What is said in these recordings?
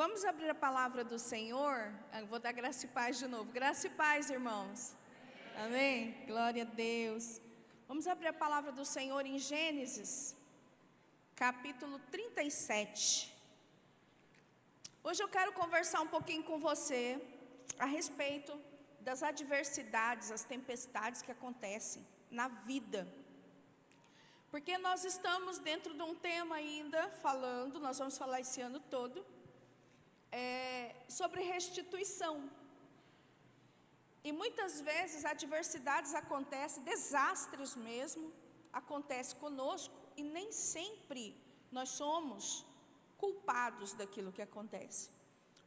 Vamos abrir a palavra do Senhor. Eu vou dar graça e paz de novo. Graça e paz, irmãos. Amém? Glória a Deus. Vamos abrir a palavra do Senhor em Gênesis, capítulo 37. Hoje eu quero conversar um pouquinho com você a respeito das adversidades, as tempestades que acontecem na vida. Porque nós estamos dentro de um tema ainda falando, nós vamos falar esse ano todo, sobre restituição. E muitas vezes adversidades acontecem, desastres mesmo, acontecem conosco e nem sempre nós somos culpados daquilo que acontece.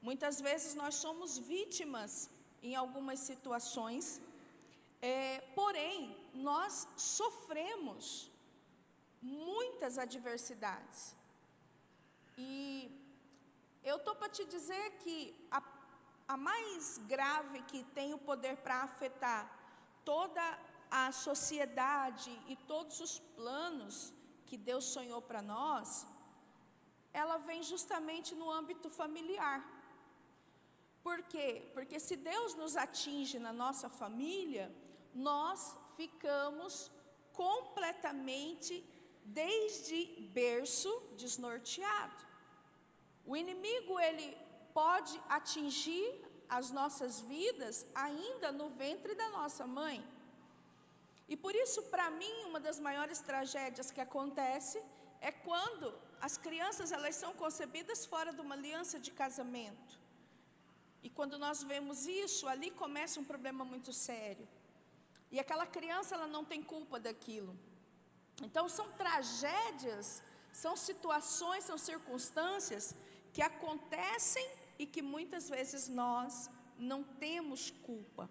Muitas vezes nós somos vítimas em algumas situações, porém nós sofremos muitas adversidades. E eu estou para te dizer que a mais grave que tem o poder para afetar toda a sociedade e todos os planos que Deus sonhou para nós, ela vem justamente no âmbito familiar. Por quê? Porque se Deus nos atinge na nossa família, nós ficamos completamente, desde berço, desnorteado. O inimigo, ele pode atingir as nossas vidas ainda no ventre da nossa mãe. E por isso, para mim, uma das maiores tragédias que acontece é quando as crianças, elas são concebidas fora de uma aliança de casamento. E quando nós vemos isso, ali começa um problema muito sério. E aquela criança, ela não tem culpa daquilo. Então são tragédias, são situações, são circunstâncias que acontecem e que muitas vezes nós não temos culpa.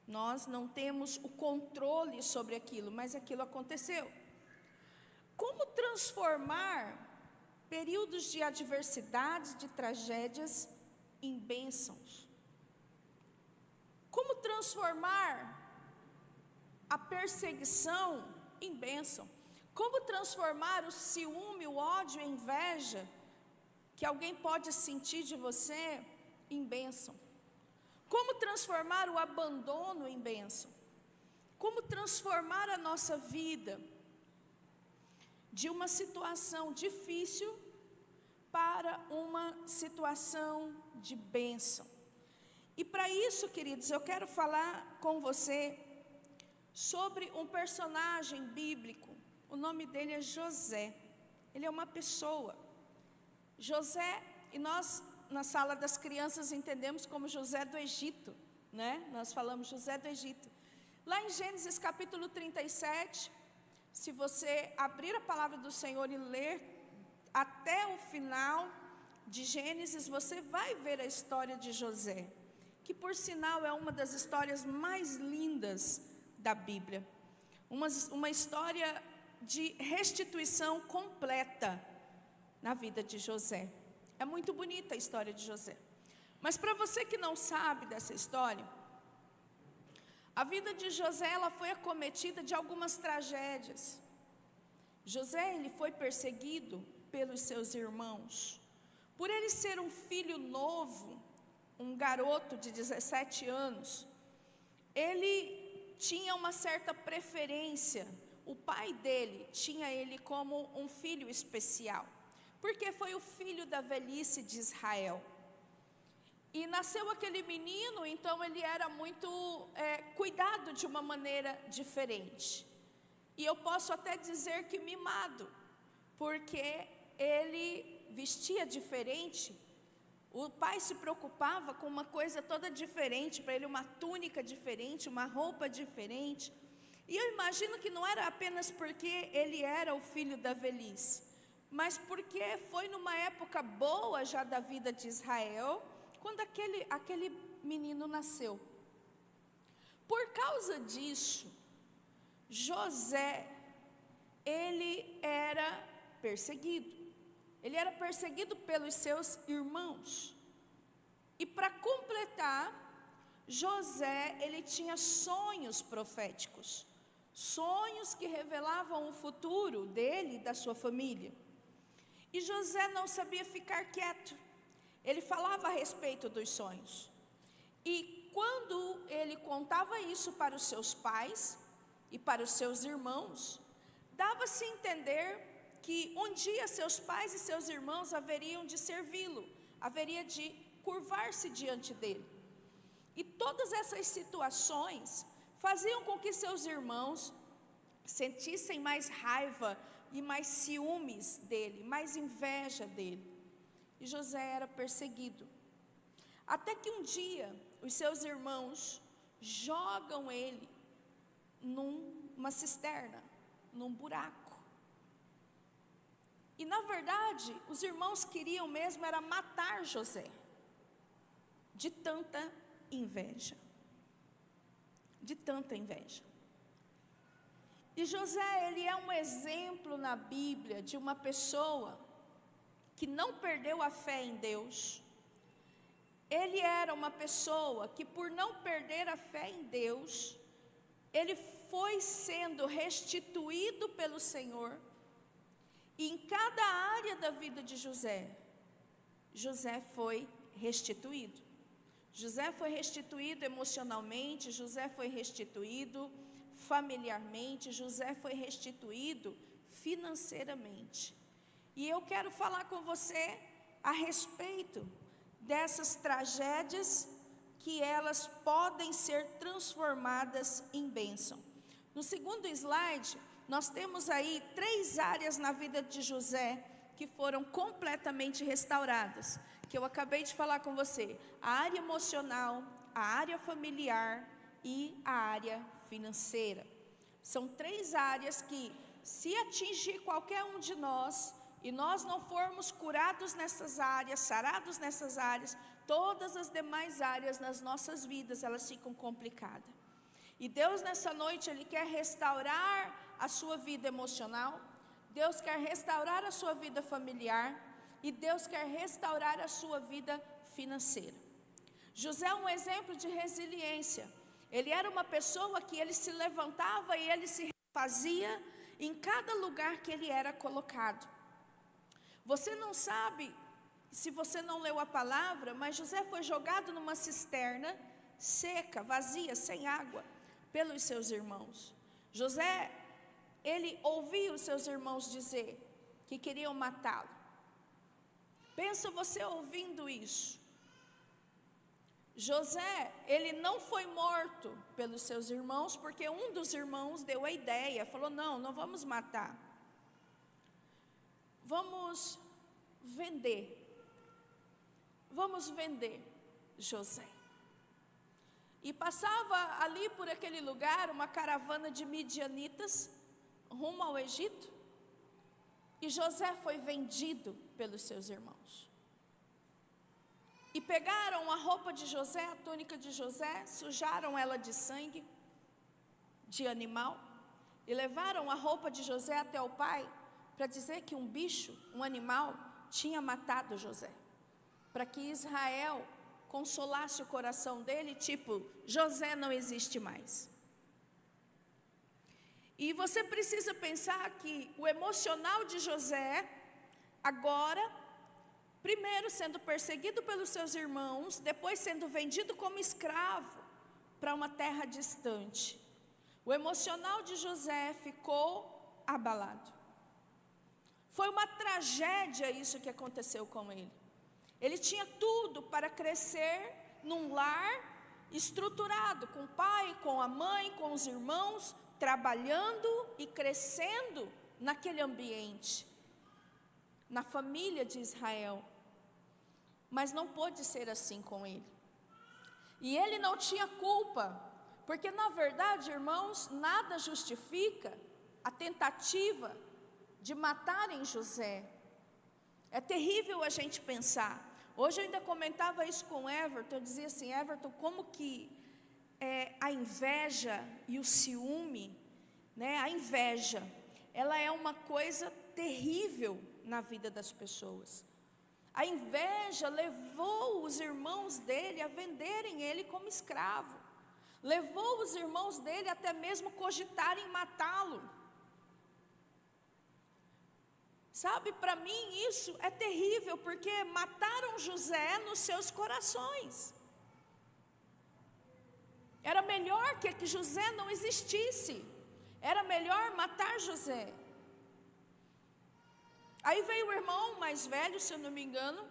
Nós não temos o controle sobre aquilo, mas aquilo aconteceu. Como transformar períodos de adversidades, de tragédias, em bênçãos? Como transformar a perseguição em bênção? Como transformar o ciúme, o ódio, a inveja que alguém pode sentir de você em bênção? Como transformar o abandono em bênção? Como transformar a nossa vida de uma situação difícil para uma situação de bênção? E para isso, queridos, eu quero falar com você sobre um personagem bíblico. O nome dele é José. Ele é uma pessoa. José, e nós na sala das crianças entendemos como José do Egito, né? Nós falamos José do Egito. Lá em Gênesis capítulo 37, se você abrir a palavra do Senhor e ler até o final de Gênesis, você vai ver a história de José, que por sinal é uma das histórias mais lindas da Bíblia. Uma história de restituição completa na vida de José. É muito bonita a história de José. Mas para você que não sabe dessa história, a vida de José, ela foi acometida de algumas tragédias. José, ele foi perseguido pelos seus irmãos. Por ele ser um filho novo, um garoto de 17 anos, ele tinha uma certa preferência. O pai dele tinha ele como um filho especial, porque foi o filho da velhice de Israel. E nasceu aquele menino, então ele era muito cuidado de uma maneira diferente. E eu posso até dizer que mimado, porque ele vestia diferente. O pai se preocupava com uma coisa toda diferente, para ele uma túnica diferente, uma roupa diferente. E eu imagino que não era apenas porque ele era o filho da velhice, mas porque foi numa época boa já da vida de Israel, quando aquele menino nasceu. Por causa disso, José, ele era perseguido. Ele era perseguido pelos seus irmãos. E para completar, José, ele tinha sonhos proféticos. Sonhos que revelavam o futuro dele e da sua família. E José não sabia ficar quieto. ele falava a respeito dos sonhos. E quando ele contava isso para os seus pais e para os seus irmãos, dava-se a entender que um dia seus pais e seus irmãos haveriam de servi-lo, haveria de curvar-se diante dele. E todas essas situações faziam com que seus irmãos sentissem mais raiva e mais ciúmes dele, mais inveja dele. E José era perseguido. Até que um dia, os seus irmãos jogam ele numa cisterna, num buraco. E na verdade, os irmãos queriam mesmo era matar José, de tanta inveja. De tanta inveja. E José, ele é um exemplo na Bíblia de uma pessoa que não perdeu a fé em Deus. Ele era uma pessoa que, por não perder a fé em Deus, ele foi sendo restituído pelo Senhor. E em cada área da vida de José, José foi restituído. José foi restituído emocionalmente, José foi restituído familiarmente, José foi restituído financeiramente. E eu quero falar com você a respeito dessas tragédias que elas podem ser transformadas em bênção. No segundo slide, nós temos aí 3 áreas na vida de José que foram completamente restauradas, que eu acabei de falar com você: a área emocional, a área familiar e a área financeira. São 3 áreas que, se atingir qualquer um de nós, e nós não formos curados nessas áreas, sarados nessas áreas, todas as demais áreas nas nossas vidas, elas ficam complicadas. E Deus nessa noite, Ele quer restaurar a sua vida emocional, Deus quer restaurar a sua vida familiar, e Deus quer restaurar a sua vida financeira. José é um exemplo de resiliência. Ele era uma pessoa que ele se levantava e ele se refazia em cada lugar que ele era colocado. Você não sabe, se você não leu a palavra, mas José foi jogado numa cisterna seca, vazia, sem água, pelos seus irmãos. José, ele ouvia os seus irmãos dizer que queriam matá-lo. Pensa você ouvindo isso. José, ele não foi morto pelos seus irmãos, porque um dos irmãos deu a ideia, falou: não vamos matar. Vamos vender José. E passava ali por aquele lugar uma caravana de midianitas rumo ao Egito, e José foi vendido pelos seus irmãos. E pegaram a roupa de José, a túnica de José, sujaram ela de sangue de animal, e levaram a roupa de José até o pai, para dizer que um bicho, um animal, tinha matado José, para que Israel consolasse o coração dele, tipo, José não existe mais. E você precisa pensar que o emocional de José, agora, primeiro sendo perseguido pelos seus irmãos, depois sendo vendido como escravo para uma terra distante, o emocional de José ficou abalado. Foi uma tragédia isso que aconteceu com ele. Ele tinha tudo para crescer num lar estruturado, com o pai, com a mãe, com os irmãos, trabalhando e crescendo naquele ambiente, na família de Israel. Mas não pôde ser assim com ele. E ele não tinha culpa, porque na verdade, irmãos, nada justifica a tentativa de matarem José. É terrível a gente pensar. Hoje eu ainda comentava isso com o Everton, eu dizia assim: Everton, como que a inveja e o ciúme, né, a inveja, ela é uma coisa terrível na vida das pessoas. A inveja levou os irmãos dele a venderem ele como escravo, levou os irmãos dele até mesmo cogitarem matá-lo. Sabe, para mim isso é terrível, porque mataram José nos seus corações. Era melhor que José não existisse. Era melhor matar José. Aí veio o irmão mais velho, se eu não me engano,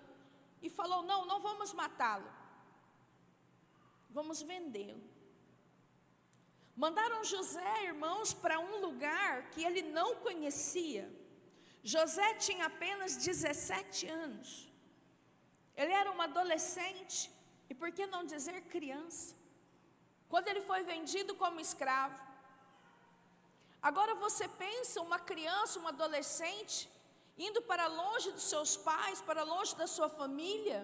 e falou: não vamos matá-lo. Vamos vendê-lo. Mandaram José, irmãos, para um lugar que ele não conhecia. José tinha apenas 17 anos. Ele era um adolescente, e por que não dizer criança? Quando ele foi vendido como escravo. Agora você pensa uma criança, um adolescente, indo para longe dos seus pais, para longe da sua família.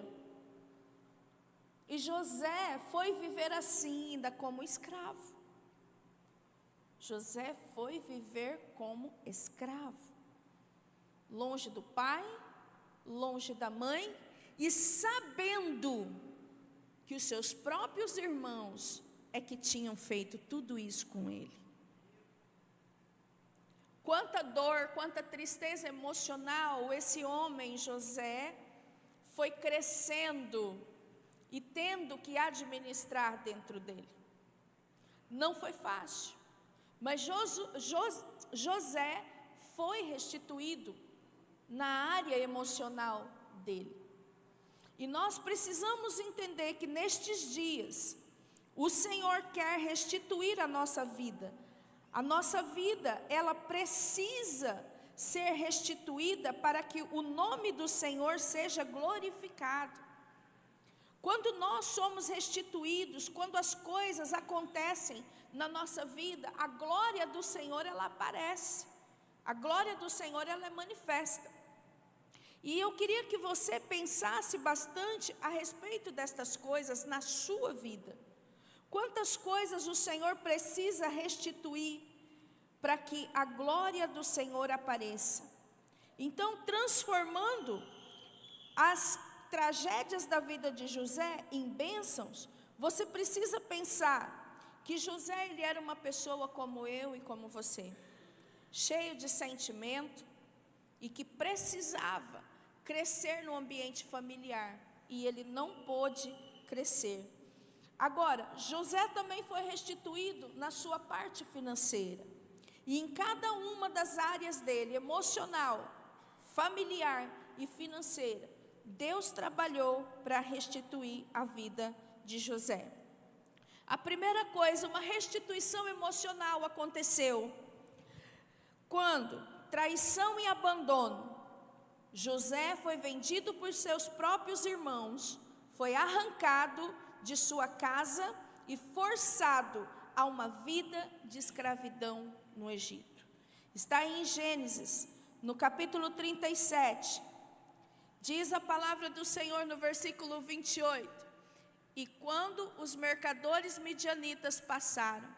E José foi viver assim, ainda como escravo. José foi viver como escravo. Longe do pai, longe da mãe, e sabendo que os seus próprios irmãos é que tinham feito tudo isso com ele. Quanta dor, quanta tristeza emocional esse homem José foi crescendo e tendo que administrar dentro dele. Não foi fácil, mas José foi restituído na área emocional dele. E nós precisamos entender que nestes dias, o Senhor quer restituir a nossa vida. A nossa vida, ela precisa ser restituída para que o nome do Senhor seja glorificado. Quando nós somos restituídos, quando as coisas acontecem na nossa vida, a glória do Senhor, ela aparece. A glória do Senhor, ela é manifesta. E eu queria que você pensasse bastante a respeito destas coisas na sua vida. Quantas coisas o Senhor precisa restituir para que a glória do Senhor apareça? Então, transformando as tragédias da vida de José em bênçãos, você precisa pensar que José, ele era uma pessoa como eu e como você, cheio de sentimento e que precisava crescer no ambiente familiar, e ele não pôde crescer. Agora, José também foi restituído na sua parte financeira, e em cada uma das áreas dele, emocional, familiar e financeira, Deus trabalhou para restituir a vida de José. A primeira coisa, uma restituição emocional aconteceu quando traição e abandono. José foi vendido por seus próprios irmãos, foi arrancado de sua casa e forçado a uma vida de escravidão no Egito. Está em Gênesis, no capítulo 37, diz a palavra do Senhor no versículo 28: E quando os mercadores midianitas passaram,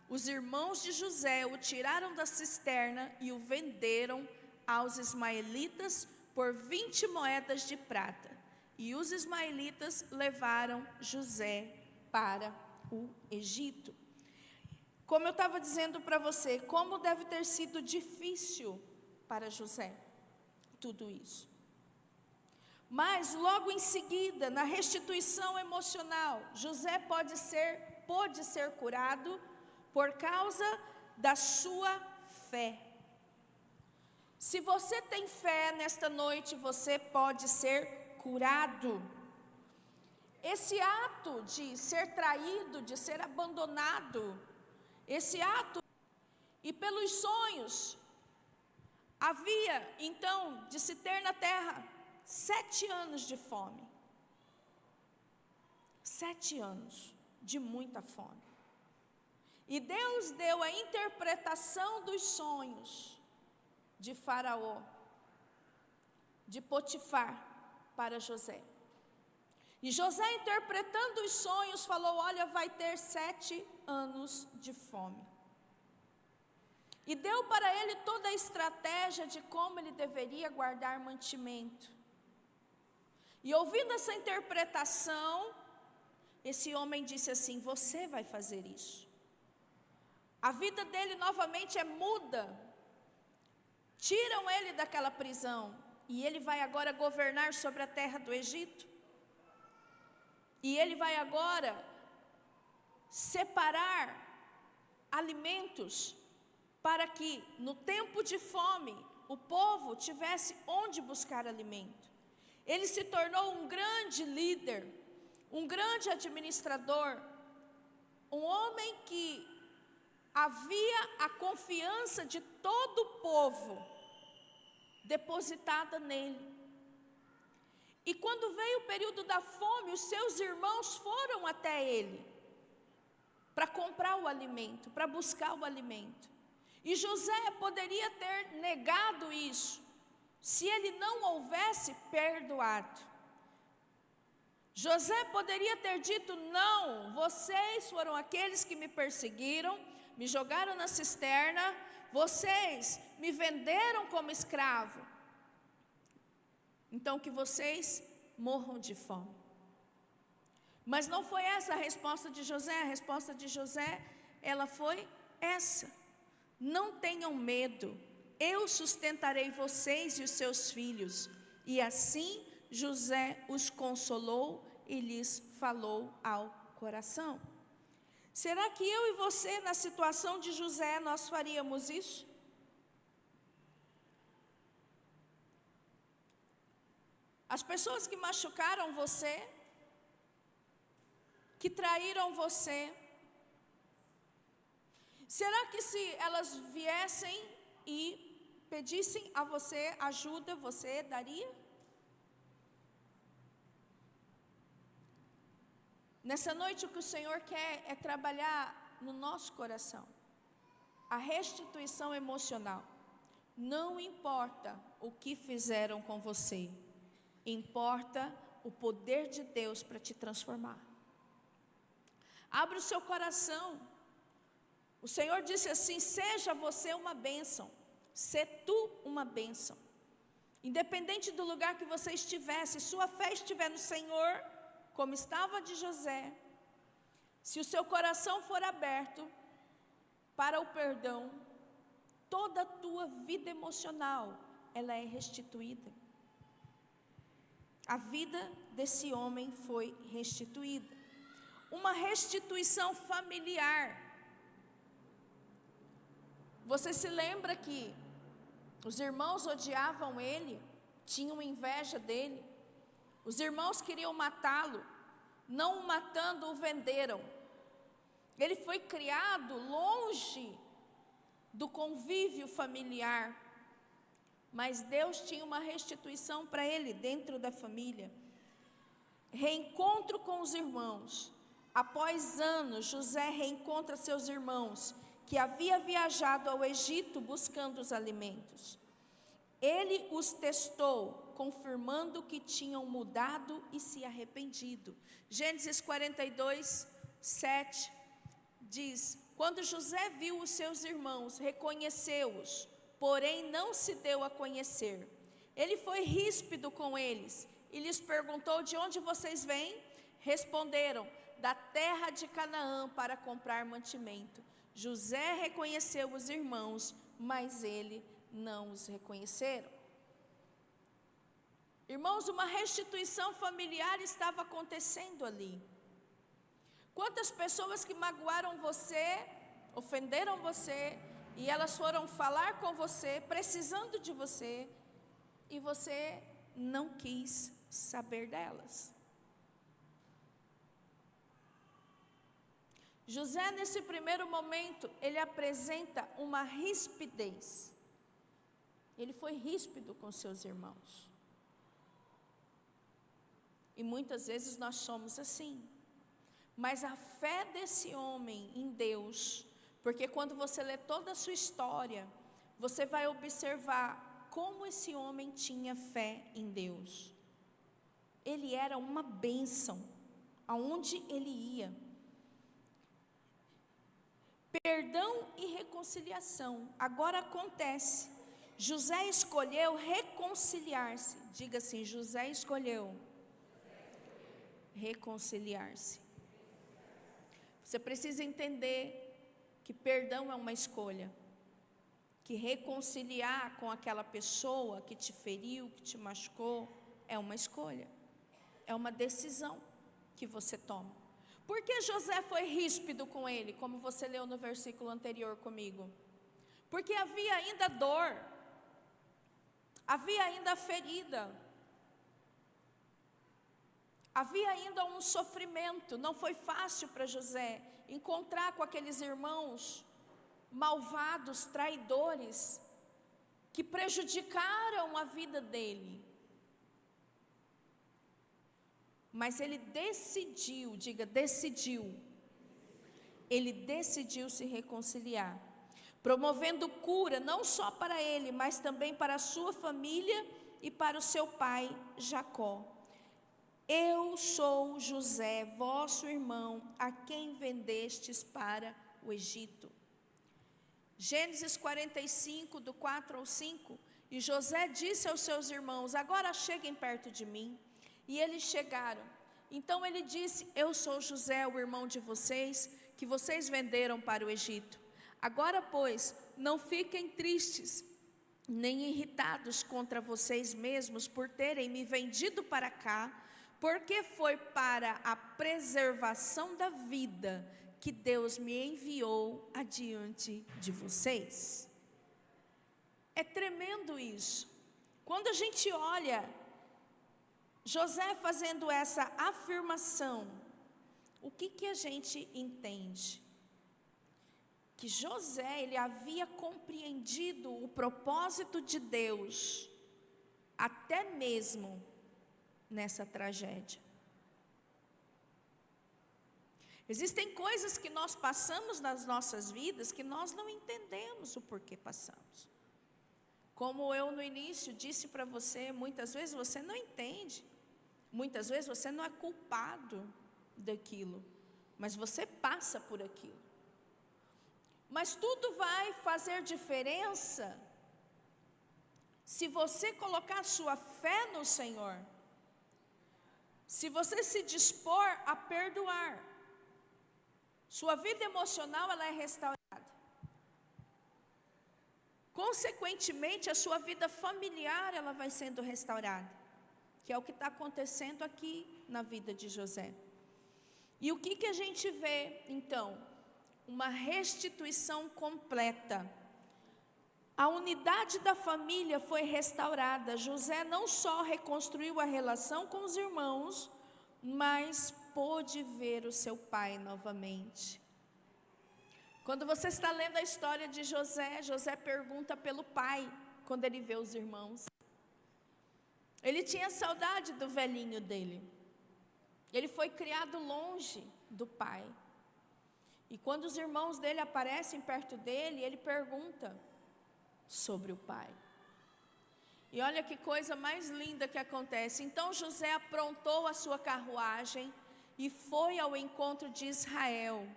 os irmãos de José o tiraram da cisterna e o venderam aos ismaelitas por 20 moedas de prata. E os ismaelitas levaram José para o Egito. Como eu estava dizendo para você, como deve ter sido difícil para José tudo isso. Mas logo em seguida, na restituição emocional, José pôde ser curado por causa da sua fé. Se você tem fé nesta noite, você pode ser curado. Esse ato de ser traído, de ser abandonado, esse ato, e pelos sonhos, havia então de se ter na terra 7 anos de fome. 7 anos de muita fome. E Deus deu a interpretação dos sonhos de Faraó, de Potifar, para José. E José, interpretando os sonhos, falou: olha, vai ter 7 anos de fome. E deu para ele toda a estratégia de como ele deveria guardar mantimento. E ouvindo essa interpretação, esse homem disse assim: você vai fazer isso. A vida dele novamente é muda. tiram ele daquela prisão, e ele vai agora governar sobre a terra do Egito. E ele vai agora separar alimentos para que no tempo de fome o povo tivesse onde buscar alimento. Ele se tornou um grande líder, um grande administrador, um homem que havia a confiança de todo o povo depositada nele. E quando veio o período da fome, os seus irmãos foram até ele para comprar o alimento, para buscar o alimento. E José poderia ter negado isso, se ele não houvesse perdoado. José poderia ter dito: não, vocês foram aqueles que me perseguiram, me jogaram na cisterna, vocês me venderam como escravo, então que vocês morram de fome. Mas não foi essa a resposta de José. A resposta de José, ela foi essa: não tenham medo, eu sustentarei vocês e os seus filhos. E assim José os consolou e lhes falou ao coração. Será que eu e você, na situação de José, nós faríamos isso? As pessoas que machucaram você, que traíram você, será que se elas viessem e pedissem a você ajuda, você daria? Nessa noite o que o Senhor quer é trabalhar no nosso coração a restituição emocional. Não importa o que fizeram com você, importa o poder de Deus para te transformar. Abra o seu coração. O Senhor disse assim: seja você uma bênção, sê tu uma bênção. Independente do lugar que você estiver, se sua fé estiver no Senhor, como estava de José, se o seu coração for aberto para o perdão, toda a tua vida emocional, ela é restituída. A vida desse homem foi restituída. Uma restituição familiar. Você se lembra que os irmãos odiavam ele, tinham inveja dele. Os irmãos queriam matá-lo, não o matando, o venderam. Ele foi criado longe do convívio familiar, mas Deus tinha uma restituição para ele dentro da família. Reencontro com os irmãos. Após anos, José reencontra seus irmãos, que havia viajado ao Egito buscando os alimentos. Ele os testou, confirmando que tinham mudado e se arrependido. Gênesis 42, 7 diz: quando José viu os seus irmãos, reconheceu-os, porém não se deu a conhecer. Ele foi ríspido com eles e lhes perguntou: de onde vocês vêm? Responderam: da terra de Canaã, para comprar mantimento. José reconheceu os irmãos, mas ele não os reconheceram. Irmãos, uma restituição familiar estava acontecendo ali. Quantas pessoas que magoaram você, ofenderam você, e elas foram falar com você, precisando de você, e você não quis saber delas. José, nesse primeiro momento, ele apresenta uma rispidez. Ele foi ríspido com seus irmãos. E muitas vezes nós somos assim. Mas a fé desse homem em Deus, porque quando você lê toda a sua história, você vai observar como esse homem tinha fé em Deus. Ele era uma bênção, aonde ele ia. Perdão e reconciliação. Agora acontece. José escolheu reconciliar-se. Diga assim: José escolheu reconciliar-se. Você precisa entender que perdão é uma escolha. que reconciliar com aquela pessoa que te feriu, que te machucou, é uma escolha, é uma decisão que você toma. Por que José foi ríspido com ele, como você leu no versículo anterior comigo? Porque havia ainda dor, havia ainda ferida, havia ainda um sofrimento. Não foi fácil para José encontrar com aqueles irmãos malvados, traidores, que prejudicaram a vida dele. Mas ele decidiu, diga, decidiu. Ele decidiu se reconciliar, promovendo cura não só para ele, mas também para a sua família e para o seu pai Jacó. Eu sou José, vosso irmão, a quem vendestes para o Egito. Gênesis 45, do 4 ao 5. E José disse aos seus irmãos: agora cheguem perto de mim. E eles chegaram. Então ele disse: eu sou José, o irmão de vocês, que vocês venderam para o Egito. Agora, pois, não fiquem tristes, nem irritados contra vocês mesmos por terem me vendido para cá, porque foi para a preservação da vida que Deus me enviou adiante de vocês. É tremendo isso. Quando a gente olha José fazendo essa afirmação, o que a gente entende? Que José, ele havia compreendido o propósito de Deus, até mesmo nessa tragédia. Existem coisas que nós passamos nas nossas vidas que nós não entendemos o porquê passamos. Como eu no início disse para você, muitas vezes você não entende, muitas vezes você não é culpado daquilo, mas você passa por aquilo. Mas tudo vai fazer diferença se você colocar sua fé no Senhor, se você se dispor a perdoar. Sua vida emocional, ela é restaurada. Consequentemente, a sua vida familiar, ela vai sendo restaurada, que é o que está acontecendo aqui na vida de José. E o que a gente vê, então? Uma restituição completa. A unidade da família foi restaurada. José não só reconstruiu a relação com os irmãos, mas pôde ver o seu pai novamente. Quando você está lendo a história de José, José pergunta pelo pai, quando ele vê os irmãos. Ele tinha saudade do velhinho dele. Ele foi criado longe do pai. E quando os irmãos dele aparecem perto dele, ele pergunta sobre o pai. E olha que coisa mais linda que acontece. Então José aprontou a sua carruagem e foi ao encontro de Israel,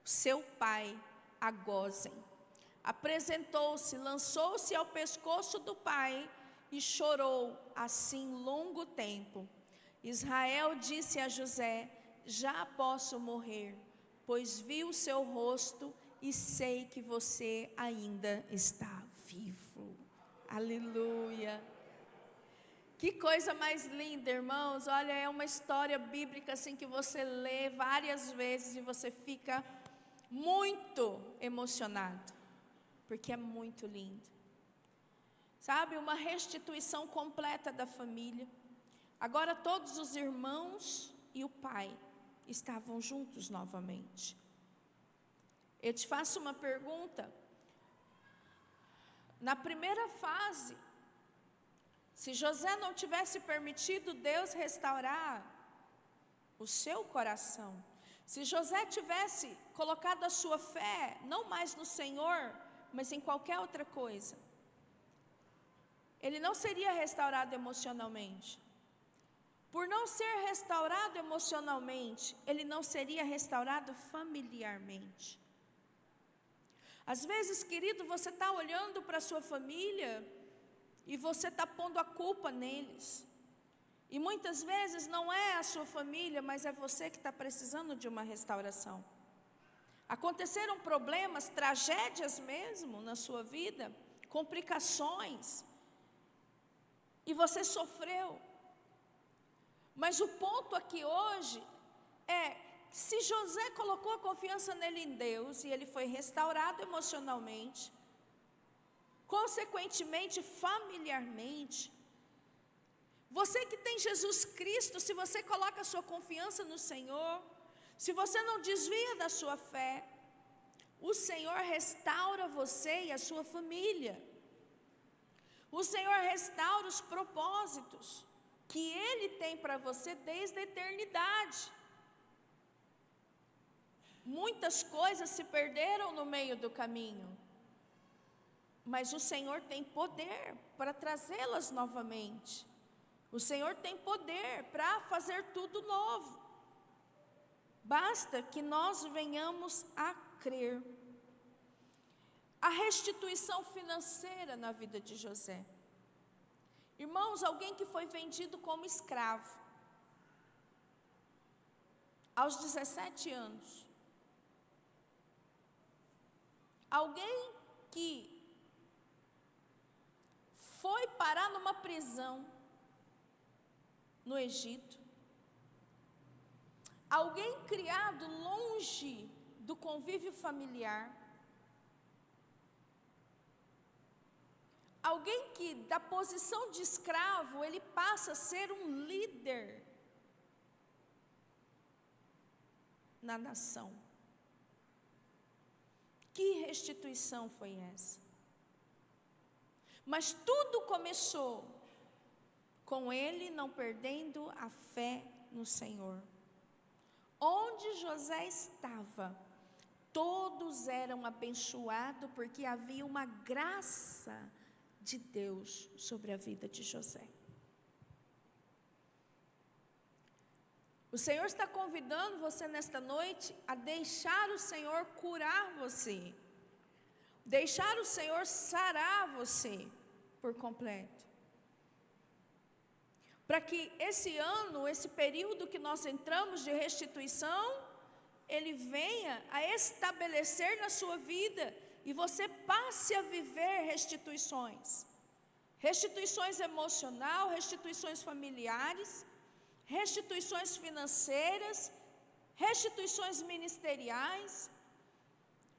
seu pai, a Gósen. Apresentou-se, lançou-se ao pescoço do pai e chorou assim longo tempo. Israel disse a José: já posso morrer, pois vi o seu rosto e sei que você ainda está vivo. Aleluia. Que coisa mais linda, irmãos. Olha, é uma história bíblica assim que você lê várias vezes e você fica muito emocionado, porque é muito lindo. Sabe, uma restituição completa da família. Agora todos os irmãos e o pai estavam juntos novamente. Eu te faço uma pergunta. Na primeira fase, se José não tivesse permitido Deus restaurar o seu coração, se José tivesse colocado a sua fé, não mais no Senhor, mas em qualquer outra coisa, ele não seria restaurado emocionalmente. Por não ser restaurado emocionalmente, ele não seria restaurado familiarmente. Às vezes, querido, você está olhando para a sua família e você está pondo a culpa neles. E muitas vezes não é a sua família, mas é você que está precisando de uma restauração. Aconteceram problemas, tragédias mesmo na sua vida, complicações, e você sofreu. Mas o ponto aqui hoje é, se José colocou a confiança nele em Deus, e ele foi restaurado emocionalmente, consequentemente, familiarmente, você que tem Jesus Cristo, se você coloca a sua confiança no Senhor, se você não desvia da sua fé, o Senhor restaura você e a sua família. O Senhor restaura os propósitos que Ele tem para você desde a eternidade. Muitas coisas se perderam no meio do caminho, mas o Senhor tem poder para trazê-las novamente. O Senhor tem poder para fazer tudo novo. Basta que nós venhamos a crer. A restituição financeira na vida de José. Irmãos, alguém que foi vendido como escravo, aos 17 anos. Alguém que foi parar numa prisão no Egito. Alguém criado longe do convívio familiar. Alguém que da posição de escravo, ele passa a ser um líder na nação. Que restituição foi essa? Mas tudo começou com ele não perdendo a fé no Senhor. Onde José estava, todos eram abençoados, porque havia uma graça de Deus sobre a vida de José. O Senhor está convidando você nesta noite a deixar o Senhor curar você, deixar o Senhor sarar você por completo. Para que esse ano, esse período que nós entramos de restituição, ele venha a estabelecer na sua vida e você passe a viver restituições. Restituições emocionais, restituições familiares, restituições financeiras, restituições ministeriais,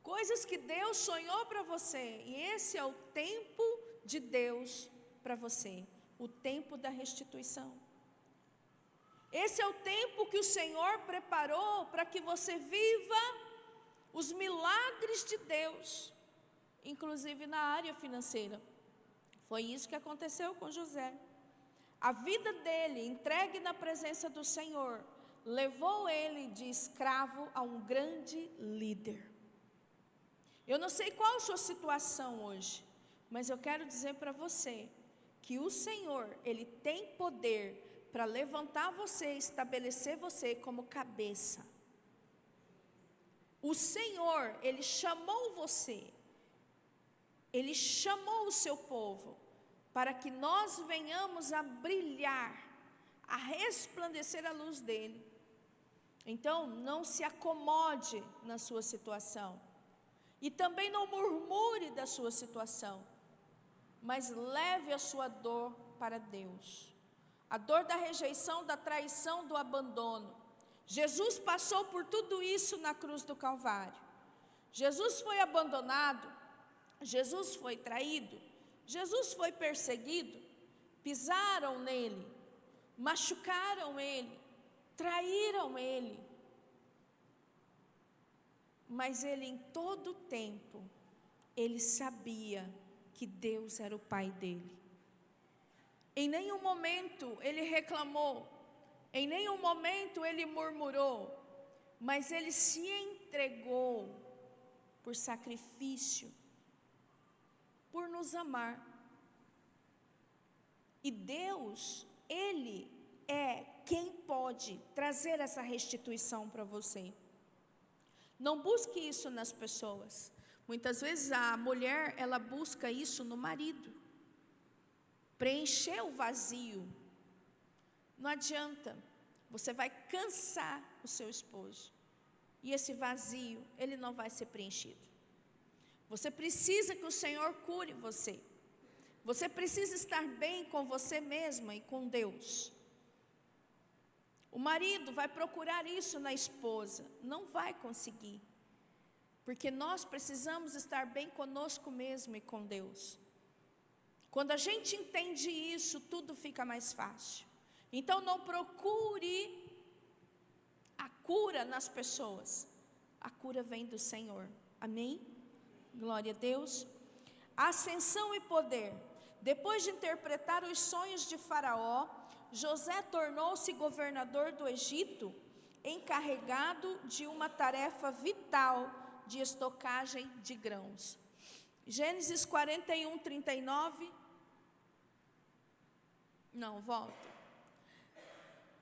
coisas que Deus sonhou para você. E esse é o tempo de Deus para você. O tempo da restituição. Esse é o tempo que o Senhor preparou para que você viva os milagres de Deus, inclusive na área financeira. Foi isso que aconteceu com José. A vida dele, entregue na presença do Senhor, levou ele de escravo a um grande líder. Eu não sei qual a sua situação hoje, mas eu quero dizer para você que o Senhor, Ele tem poder para levantar você, estabelecer você como cabeça. O Senhor, Ele chamou você, Ele chamou o seu povo, para que nós venhamos a brilhar, a resplandecer a luz dEle. Então, não se acomode na sua situação, e também não murmure da sua situação, mas leve a sua dor para Deus. A dor da rejeição, da traição, do abandono. Jesus passou por tudo isso na cruz do Calvário. Jesus foi abandonado, Jesus foi traído, Jesus foi perseguido, pisaram nele, machucaram ele, traíram ele. Mas ele em todo tempo, ele sabia que Deus era o Pai dele. Em nenhum momento ele reclamou, em nenhum momento ele murmurou, mas ele se entregou por sacrifício, por nos amar. E Deus, Ele é quem pode trazer essa restituição para você. Não busque isso nas pessoas. Muitas vezes a mulher, ela busca isso no marido, preencher o vazio. Não adianta, você vai cansar o seu esposo. e esse vazio, ele não vai ser preenchido. Você precisa que o Senhor cure você. Você precisa estar bem com você mesma e com Deus. O marido vai procurar isso na esposa, não vai conseguir. Porque nós precisamos estar bem conosco mesmo e com Deus. Quando a gente entende isso, tudo fica mais fácil. Então não procure a cura nas pessoas. A cura vem do Senhor. Amém? Glória a Deus. Ascensão e poder. Depois de interpretar os sonhos de Faraó, José tornou-se governador do Egito, encarregado de uma tarefa vital de estocagem de grãos. Gênesis 41, 39. Não, volta.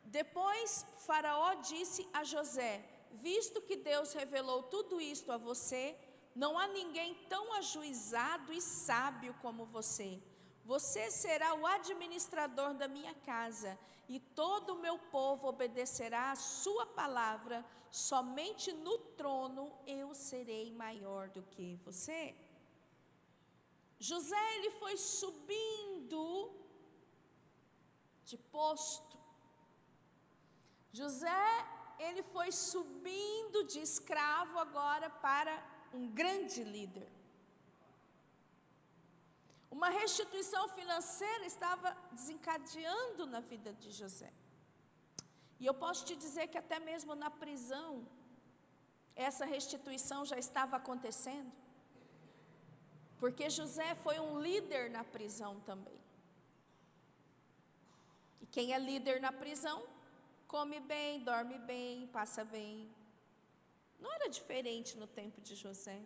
Depois Faraó disse a José: visto que Deus revelou tudo isto a você, não há ninguém tão ajuizado e sábio como você. Você será o administrador da minha casa, e todo o meu povo obedecerá a sua palavra. Somente no trono eu serei maior do que você. José, ele foi subindo de posto. José, ele foi subindo de escravo agora para um grande líder. Uma restituição financeira estava desencadeando na vida de José. E eu posso te dizer que até mesmo na prisão, essa restituição já estava acontecendo. Porque José foi um líder na prisão também. E quem é líder na prisão, come bem, dorme bem, passa bem. Não era diferente no tempo de José.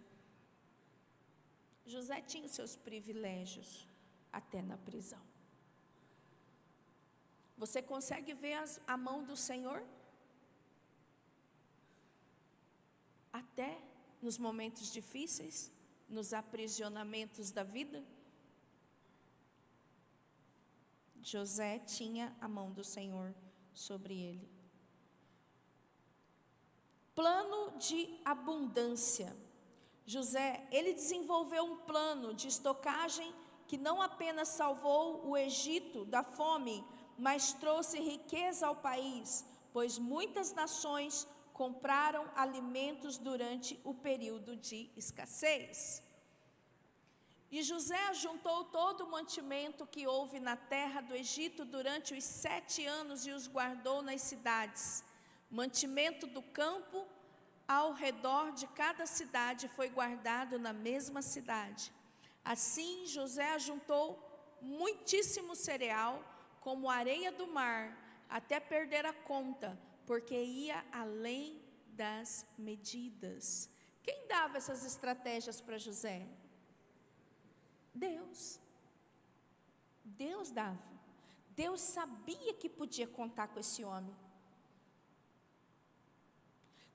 José tinha os seus privilégios até na prisão. Você consegue ver a mão do Senhor? Até nos momentos difíceis, nos aprisionamentos da vida? José tinha a mão do Senhor sobre ele. Plano de abundância. José, ele desenvolveu um plano de estocagem que não apenas salvou o Egito da fome, mas trouxe riqueza ao país, pois muitas nações compraram alimentos durante o período de escassez. E José ajuntou todo o mantimento que houve na terra do Egito durante os 7 anos e os guardou nas cidades. Mantimento do campo ao redor de cada cidade foi guardado na mesma cidade. Assim, José ajuntou muitíssimo cereal, como areia do mar, até perder a conta, porque ia além das medidas. Quem dava essas estratégias para José? Deus. Deus dava. Deus sabia que podia contar com esse homem.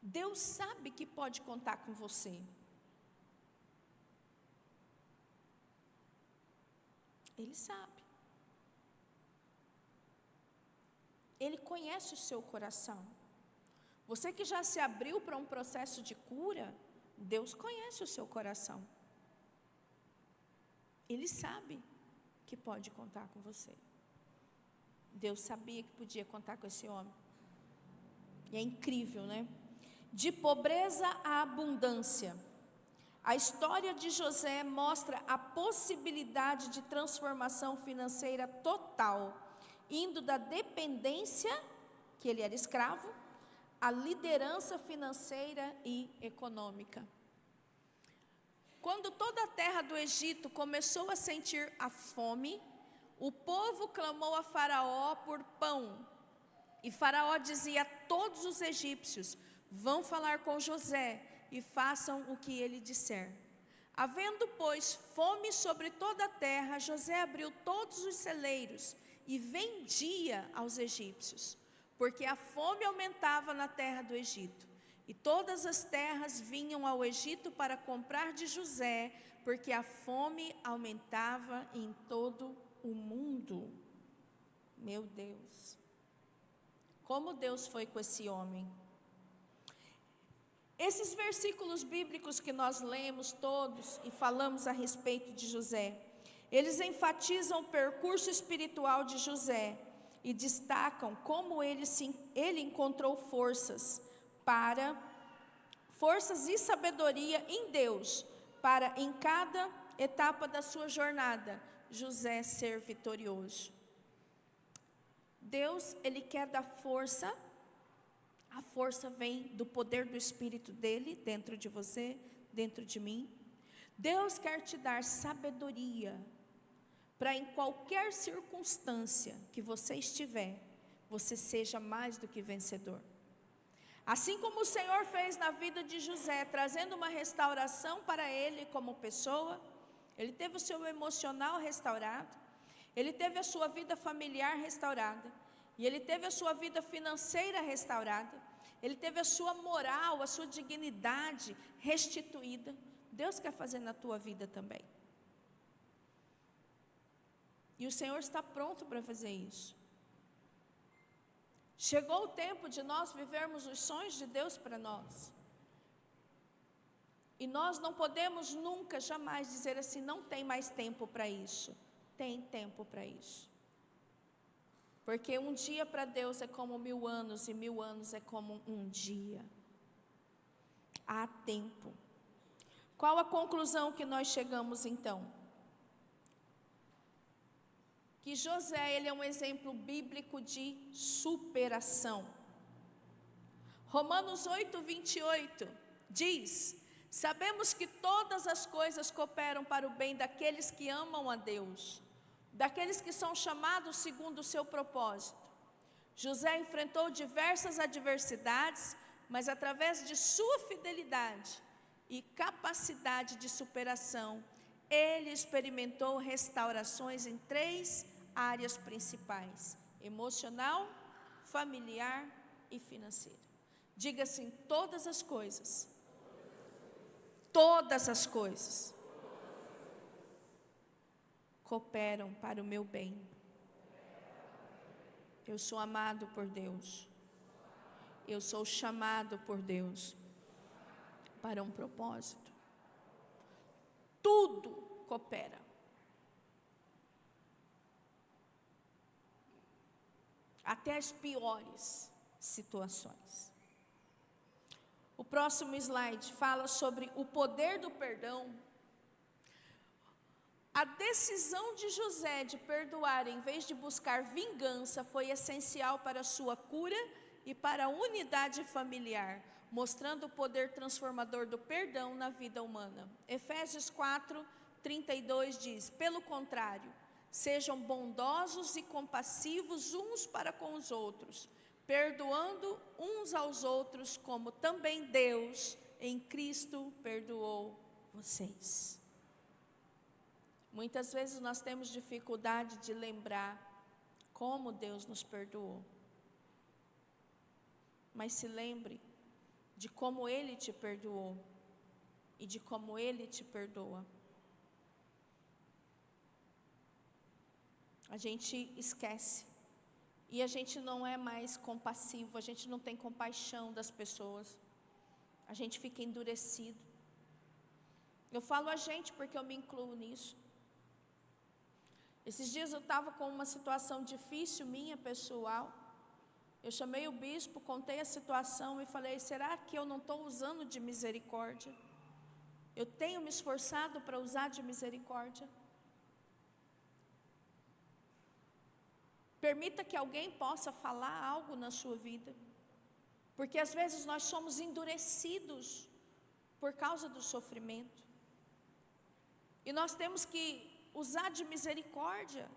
Deus sabe que pode contar com você. Ele sabe. Ele conhece o seu coração. Você que já se abriu para um processo de cura, Deus conhece o seu coração. Ele sabe que pode contar com você. Deus sabia que podia contar com esse homem. E é incrível, né? De pobreza à abundância. A história de José mostra a possibilidade de transformação financeira total, indo da dependência, que ele era escravo, à liderança financeira e econômica. Quando toda a terra do Egito começou a sentir a fome, o povo clamou a Faraó por pão. E Faraó dizia a todos os egípcios: vão falar com José e façam o que ele disser. Havendo, pois, fome sobre toda a terra, José abriu todos os celeiros e vendia aos egípcios, porque a fome aumentava na terra do Egito. E todas as terras vinham ao Egito para comprar de José, porque a fome aumentava em todo o mundo. Meu Deus! Como Deus foi com esse homem? Esses versículos bíblicos que nós lemos todos e falamos a respeito de José, eles enfatizam o percurso espiritual de José e destacam como ele encontrou forças e sabedoria em Deus, para em cada etapa da sua jornada, José ser vitorioso. Deus, Ele quer dar força. A força vem do poder do Espírito dEle, dentro de você, dentro de mim. Deus quer te dar sabedoria, para em qualquer circunstância que você estiver, você seja mais do que vencedor. Assim como o Senhor fez na vida de José, trazendo uma restauração para ele como pessoa, ele teve o seu emocional restaurado, ele teve a sua vida familiar restaurada, e ele teve a sua vida financeira restaurada, ele teve a sua moral, a sua dignidade restituída. Deus quer fazer na tua vida também. E o Senhor está pronto para fazer isso. Chegou o tempo de nós vivermos os sonhos de Deus para nós. E nós não podemos nunca, jamais dizer assim, não tem mais tempo para isso. Tem tempo para isso. Porque um dia para Deus é como 1000 anos, e 1000 anos é como um dia. Há tempo. Qual a conclusão que nós chegamos então? Que José, ele é um exemplo bíblico de superação. Romanos 8:28 diz: sabemos que todas as coisas cooperam para o bem daqueles que amam a Deus, daqueles que são chamados segundo o seu propósito. José enfrentou diversas adversidades, mas através de sua fidelidade e capacidade de superação, ele experimentou restaurações em 3 áreas principais: emocional, familiar e financeira. Diga assim: todas as coisas. Todas as coisas cooperam para o meu bem. Eu sou amado por Deus. Eu sou chamado por Deus para um propósito. Tudo coopera. Até as piores situações. O próximo slide fala sobre o poder do perdão. A decisão de José de perdoar em vez de buscar vingança foi essencial para a sua cura e para a unidade familiar, mostrando o poder transformador do perdão na vida humana. Efésios 4:32 diz: pelo contrário, sejam bondosos e compassivos uns para com os outros, perdoando uns aos outros, como também Deus em Cristo perdoou vocês. Muitas vezes nós temos dificuldade de lembrar como Deus nos perdoou. Mas se lembre de como Ele te perdoou e de como Ele te perdoa. A gente esquece e a gente não é mais compassivo, a gente não tem compaixão das pessoas, a gente fica endurecido. Eu falo a gente porque eu me incluo nisso. Esses dias eu estava com uma situação difícil minha, pessoal. Eu chamei o bispo, contei a situação e falei: será que eu não estou usando de misericórdia? Eu tenho me esforçado para usar de misericórdia? Permita que alguém possa falar algo na sua vida, porque às vezes nós somos endurecidos por causa do sofrimento, e nós temos que usar de misericórdia.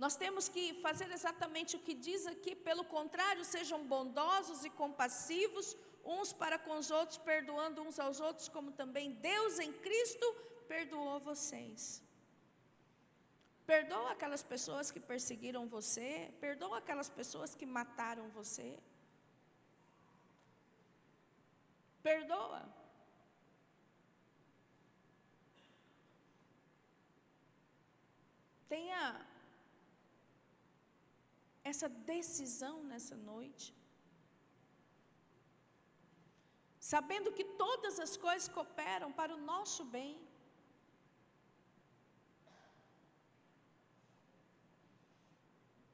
Nós temos que fazer exatamente o que diz aqui: pelo contrário, sejam bondosos e compassivos uns para com os outros, perdoando uns aos outros, como também Deus em Cristo perdoou vocês. Perdoa aquelas pessoas que perseguiram você, perdoa aquelas pessoas que mataram você. Perdoa. Tenha essa decisão nessa noite. sabendo que todas as coisas cooperam para o nosso bem.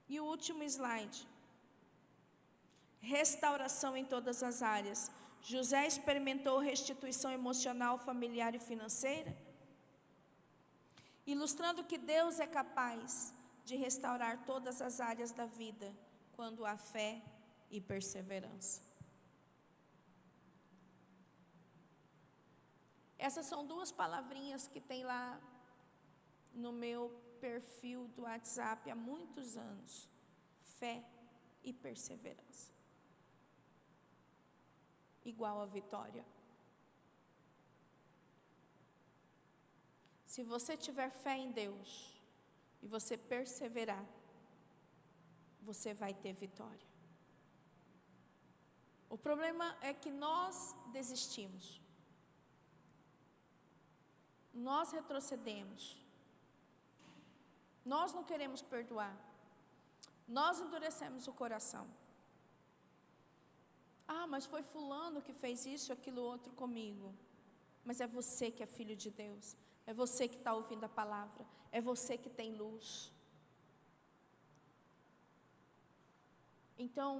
E o último slide. Restauração em todas as áreas. José experimentou restituição emocional, familiar e financeira, ilustrando que Deus é capaz de restaurar todas as áreas da vida, quando há fé e perseverança. Essas são duas palavrinhas que tem lá no meu perfil do WhatsApp há muitos anos: fé e perseverança. Igual a vitória. Se você tiver fé em Deus e você perseverar, você vai ter vitória. O problema é que nós desistimos. Nós retrocedemos. Nós não queremos perdoar. Nós endurecemos o coração. Ah, mas foi fulano que fez isso, aquilo, outro comigo. Mas é você que é filho de Deus. É você que está ouvindo a palavra. É você que tem luz. Então,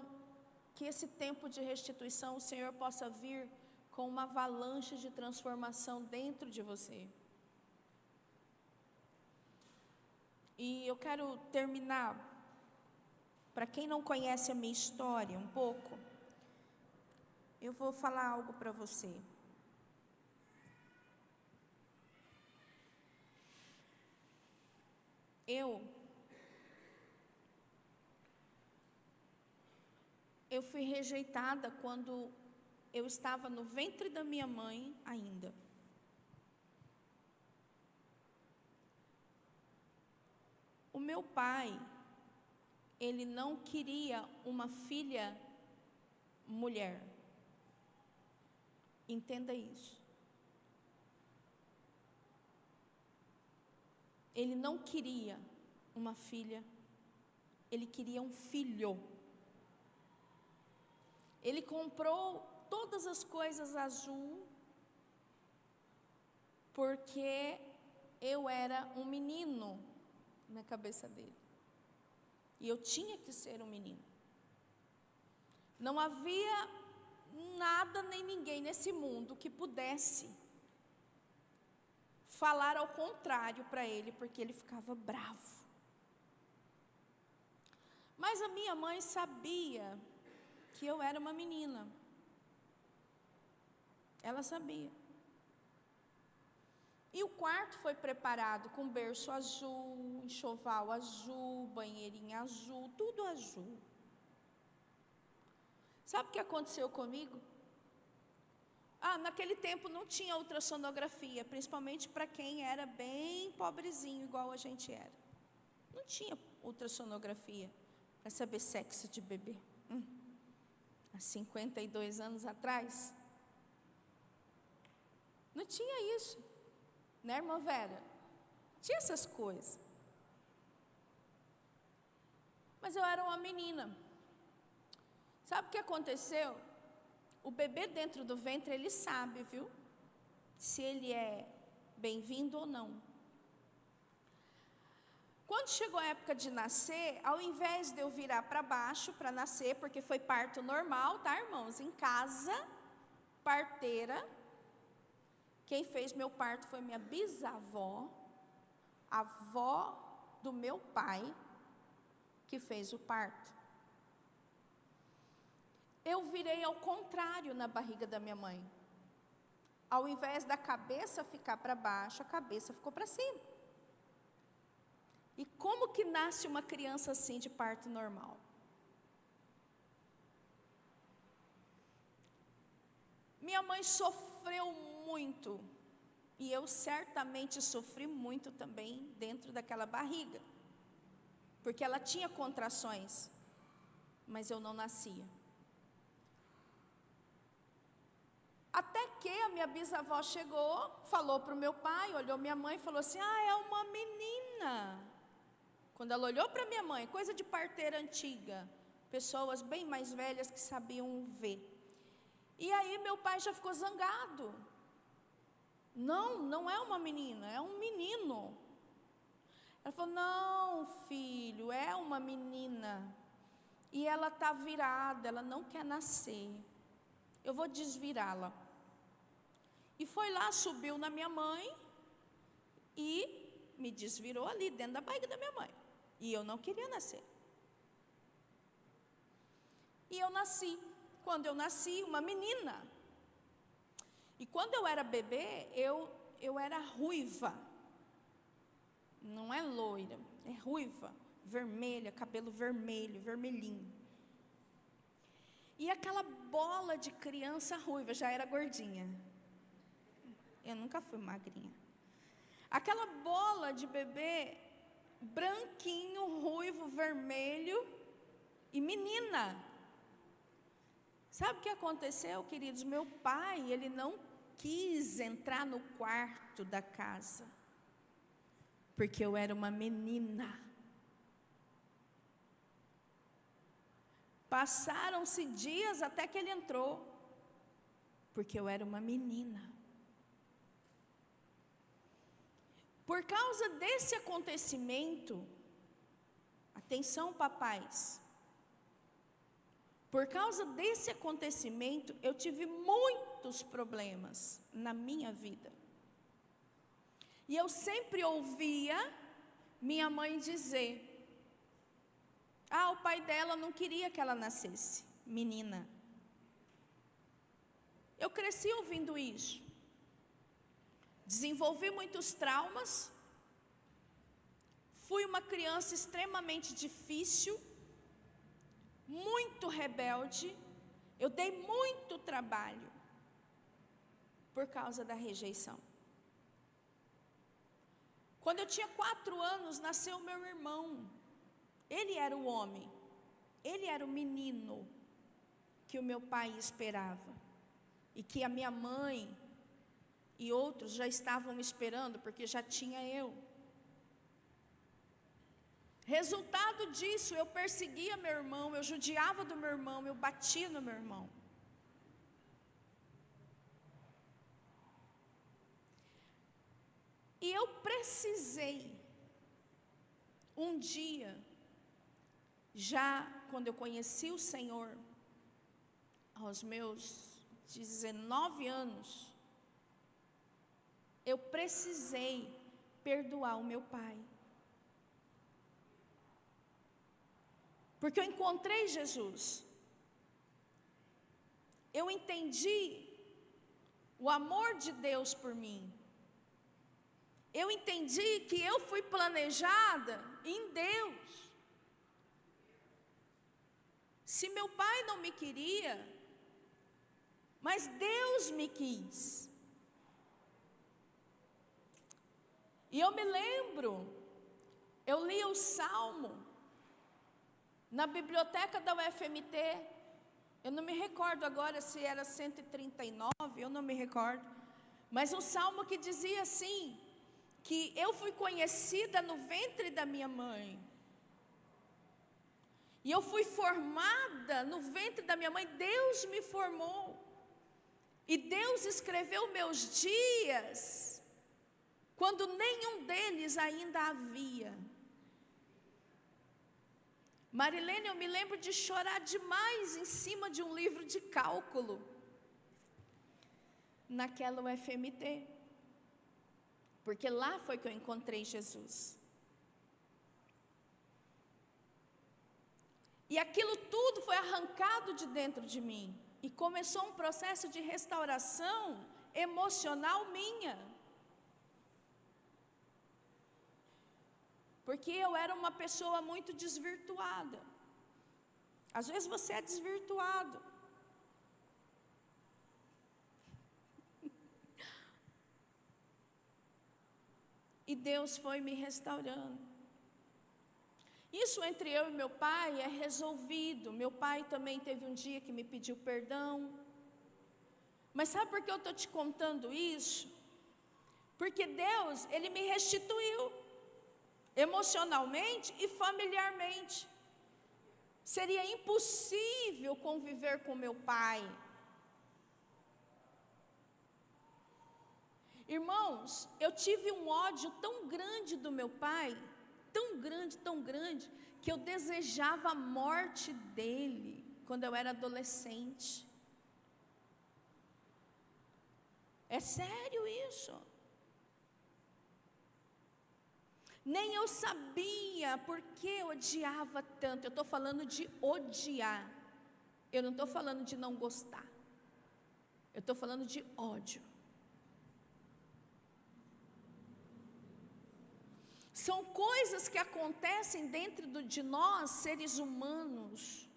que esse tempo de restituição, o Senhor possa vir com uma avalanche de transformação dentro de você. E eu quero terminar, para quem não conhece a minha história um pouco, eu vou falar algo para você. Eu fui rejeitada quando eu estava no ventre da minha mãe ainda. O meu pai, ele não queria uma filha mulher. Entenda isso. Ele não queria uma filha, ele queria um filho. Ele comprou todas as coisas azul, porque eu era um menino na cabeça dele. E eu tinha que ser um menino. Não havia nada nem ninguém nesse mundo que pudesse falar ao contrário para ele, porque ele ficava bravo. Mas a minha mãe sabia que eu era uma menina. Ela sabia. E o quarto foi preparado com berço azul, enxoval azul, banheirinho azul, tudo azul. Sabe o que aconteceu comigo? Naquele tempo não tinha ultrassonografia, principalmente para quem era bem pobrezinho, igual a gente era. Não tinha ultrassonografia para saber sexo de bebê. Há 52 anos atrás, não tinha isso, né, irmã Vera? Tinha essas coisas. Mas eu era uma menina. Sabe o que aconteceu? O bebê dentro do ventre, ele sabe, viu? Se ele é bem-vindo ou não. Quando chegou a época de nascer, ao invés de eu virar para baixo para nascer, porque foi parto normal, tá, irmãos? Em casa, parteira. Quem fez meu parto foi minha bisavó, a avó do meu pai, que fez o parto. Eu virei ao contrário na barriga da minha mãe. Ao invés da cabeça ficar para baixo, a cabeça ficou para cima. E como que nasce uma criança assim de parto normal? Minha mãe sofreu muito, e eu certamente sofri muito também dentro daquela barriga, porque ela tinha contrações, mas eu não nascia. Até que a minha bisavó chegou, falou para o meu pai, olhou minha mãe e falou assim: é uma menina. Quando ela olhou para minha mãe, coisa de parteira antiga, pessoas bem mais velhas que sabiam ver. E aí meu pai já ficou zangado. Não, não é uma menina, é um menino. Ela falou, não, filho, é uma menina. E ela está virada, ela não quer nascer. Eu vou desvirá-la. E foi lá, subiu na minha mãe e me desvirou ali dentro da barriga da minha mãe. E eu não queria nascer. E eu nasci. Quando eu nasci, uma menina. E quando eu era bebê, eu era ruiva. Não é loira, é ruiva, vermelha, cabelo vermelho, vermelhinho. E aquela bola de criança ruiva, já era gordinha. Eu nunca fui magrinha. Aquela bola de bebê, branquinho, ruivo, vermelho e menina. Sabe o que aconteceu, queridos? Meu pai, ele não quis entrar no quarto da casa, porque eu era uma menina. Passaram-se dias até que ele entrou, porque eu era uma menina. Por causa desse acontecimento, atenção, papais, por causa desse acontecimento, eu tive muitos problemas na minha vida. E eu sempre ouvia minha mãe dizer, o pai dela não queria que ela nascesse menina. Eu cresci ouvindo isso. Desenvolvi muitos traumas. Fui uma criança extremamente difícil, muito rebelde. Eu dei muito trabalho por causa da rejeição. Quando eu tinha 4 anos, nasceu meu irmão. Ele era o homem, ele era o menino que o meu pai esperava. E que a minha mãe e outros já estavam esperando, porque já tinha eu. Resultado disso, eu perseguia meu irmão, eu judiava do meu irmão, eu batia no meu irmão. E eu precisei, um dia, já quando eu conheci o Senhor, aos meus 19 anos, eu precisei perdoar o meu pai. Porque eu encontrei Jesus. Eu entendi o amor de Deus por mim. Eu entendi que eu fui planejada em Deus. Se meu pai não me queria, mas Deus me quis. E eu me lembro, eu li o Salmo na biblioteca da UFMT, eu não me recordo agora se era 139, eu não me recordo, mas um salmo que dizia assim, que eu fui conhecida no ventre da minha mãe, e eu fui formada no ventre da minha mãe, Deus me formou, e Deus escreveu meus dias, quando nenhum deles ainda havia. Marilene, eu me lembro de chorar demais em cima de um livro de cálculo, naquela UFMT, porque lá foi que eu encontrei Jesus. E aquilo tudo foi arrancado de dentro de mim, e começou um processo de restauração emocional minha. Porque eu era uma pessoa muito desvirtuada. Às vezes você é desvirtuado. E Deus foi me restaurando. Isso entre eu e meu pai é resolvido. Meu pai também teve um dia que me pediu perdão. Mas sabe por que eu estou te contando isso? Porque Deus, Ele me restituiu. Emocionalmente e familiarmente. Seria impossível conviver com meu pai Irmãos, eu tive um ódio tão grande do meu pai, tão grande, que eu desejava a morte dele quando eu era adolescente. É sério isso. Nem eu sabia por que odiava tanto. Eu estou falando de odiar. Eu não estou falando de não gostar. Eu estou falando de ódio. São coisas que acontecem dentro de nós, seres humanos,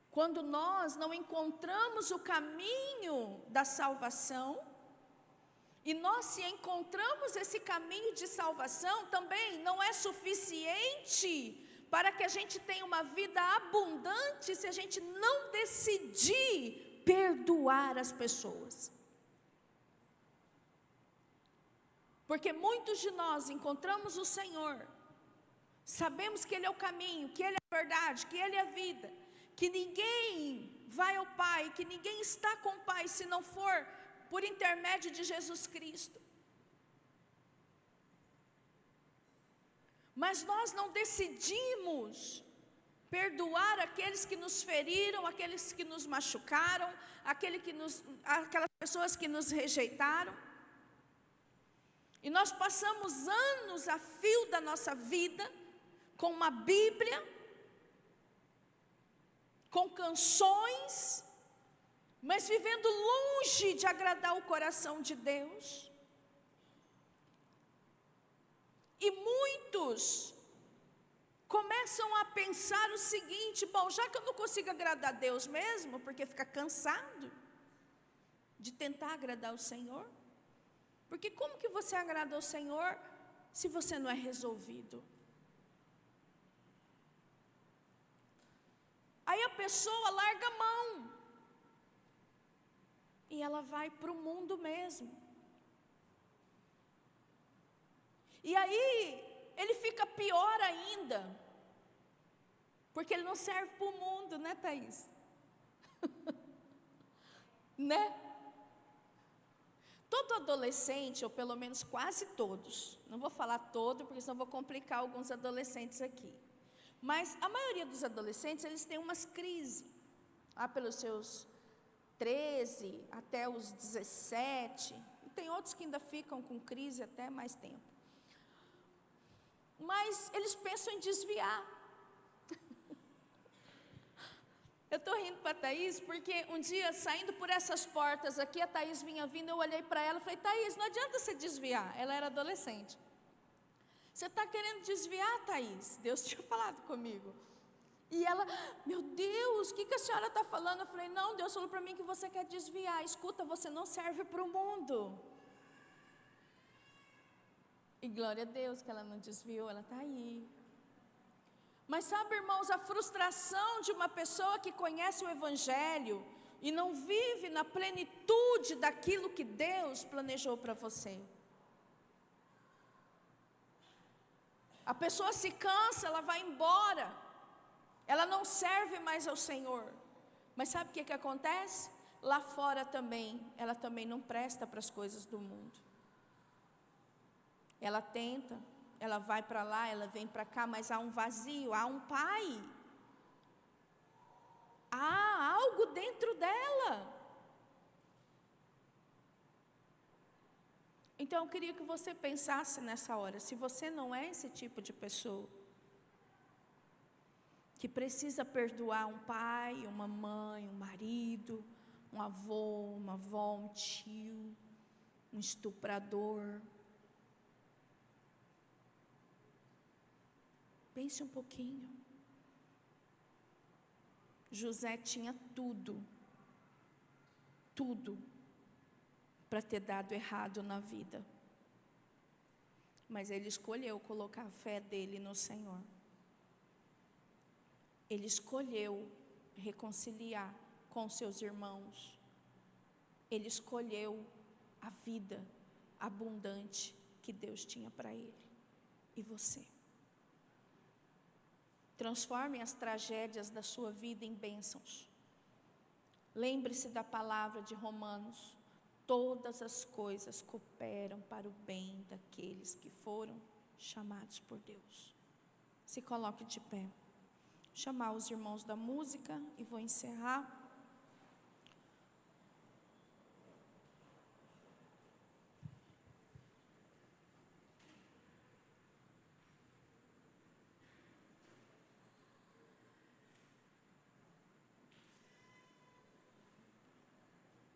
quando nós não encontramos o caminho da salvação. E nós, se encontramos esse caminho de salvação, também não é suficiente para que a gente tenha uma vida abundante se a gente não decidir perdoar as pessoas. Porque muitos de nós encontramos o Senhor, sabemos que Ele é o caminho, que Ele é a verdade, que Ele é a vida, que ninguém vai ao Pai, que ninguém está com o Pai se não for por intermédio de Jesus Cristo. Mas nós não decidimos perdoar aqueles que nos feriram, aqueles que nos machucaram, aquelas pessoas que nos rejeitaram. E nós passamos anos a fio da nossa vida com uma Bíblia, com canções, mas vivendo longe de agradar o coração de Deus. E muitos começam a pensar o seguinte: bom, já que eu não consigo agradar a Deus mesmo, porque fica cansado de tentar agradar o Senhor, porque como que você agrada ao Senhor se você não é resolvido? Aí a pessoa larga a mão e ela vai para o mundo mesmo. E aí ele fica pior ainda, porque ele não serve para o mundo, né, Thaís? Né? Todo adolescente, ou pelo menos quase todos, não vou falar todo, porque senão vou complicar alguns adolescentes aqui, mas a maioria dos adolescentes, eles têm umas crises, lá pelos seus 13 até os 17, e tem outros que ainda ficam com crise até mais tempo. Mas eles pensam em desviar. Eu estou rindo para a Thaís, porque um dia, saindo por essas portas aqui, a Thaís vinha vindo, eu olhei para ela e falei: Thaís, não adianta você desviar. Ela era adolescente. Você está querendo desviar, Thaís? Deus tinha falado comigo. E ela: meu Deus, o que a senhora está falando? Eu falei: não, Deus falou para mim que você quer desviar. Escuta, você não serve para o mundo. E glória a Deus que ela não desviou, ela está aí. Mas sabe, irmãos, a frustração de uma pessoa que conhece o Evangelho e não vive na plenitude daquilo que Deus planejou para você. A pessoa se cansa, ela vai embora, ela não serve mais ao Senhor. Mas sabe o que acontece? Lá fora também, ela também não presta para as coisas do mundo. Ela tenta, ela vai para lá, ela vem para cá, mas há um vazio, há um pai. Há algo dentro dela. Então eu queria que você pensasse nessa hora, se você não é esse tipo de pessoa, que precisa perdoar um pai, uma mãe, um marido, um avô, uma avó, um tio, um estuprador. Pense um pouquinho. José tinha tudo para ter dado errado na vida. Mas ele escolheu colocar a fé dele no Senhor. Ele escolheu reconciliar com seus irmãos. Ele escolheu a vida abundante que Deus tinha para ele. E você? Transforme as tragédias da sua vida em bênçãos. Lembre-se da palavra de Romanos todas as coisas cooperam para o bem daqueles que foram chamados por Deus. Se coloque de pé. Vou chamar os irmãos da música e vou encerrar.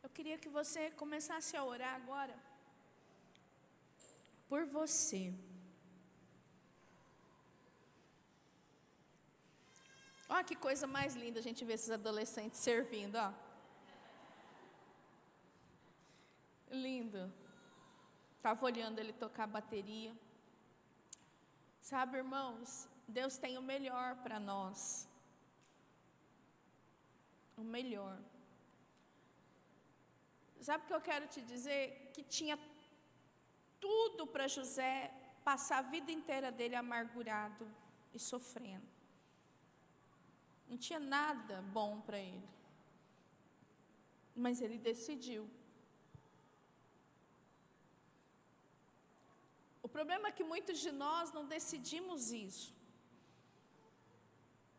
Eu queria que você começasse a orar agora por você. Olha que coisa mais linda a gente ver esses adolescentes servindo, ó. Lindo. Estava olhando ele tocar bateria. Sabe, irmãos, Deus tem o melhor para nós. O melhor. Sabe o que eu quero te dizer? Que tinha tudo para José passar a vida inteira dele amargurado e sofrendo. Não tinha nada bom para ele. Mas ele decidiu. O problema é que muitos de nós não decidimos isso.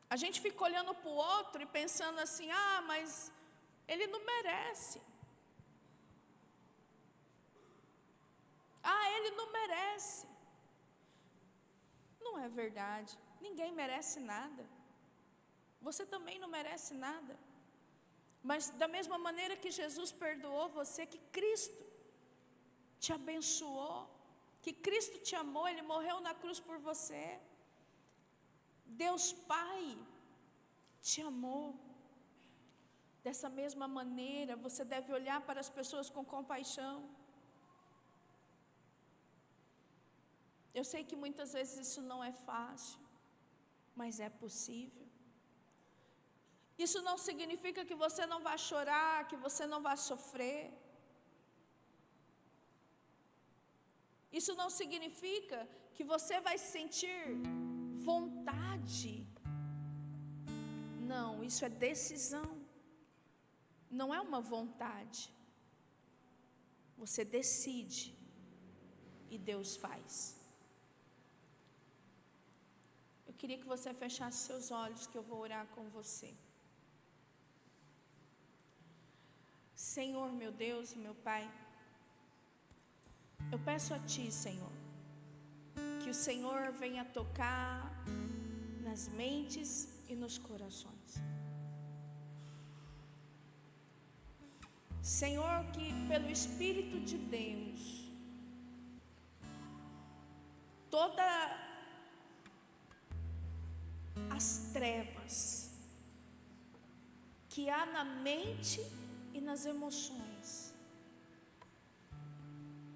A gente fica olhando para o outro e pensando assim, mas ele não merece. Ele não merece. Não é verdade. Ninguém merece nada. Você também não merece nada. Mas da mesma maneira que Jesus perdoou você, que Cristo te abençoou, que Cristo te amou, Ele morreu na cruz por você. Deus Pai te amou. Dessa mesma maneira, você deve olhar para as pessoas com compaixão. Eu sei que muitas vezes isso não é fácil, mas é possível. Isso não significa que você não vai chorar, que você não vai sofrer. Isso não significa que você vai sentir vontade. Não, isso é decisão. Não é uma vontade. Você decide e Deus faz. Eu queria que você fechasse seus olhos, que eu vou orar com você. Senhor, meu Deus, meu Pai, eu peço a Ti, Senhor, que o Senhor venha tocar nas mentes e nos corações. Senhor, que pelo Espírito de Deus, todas as trevas que há na mente e nas emoções,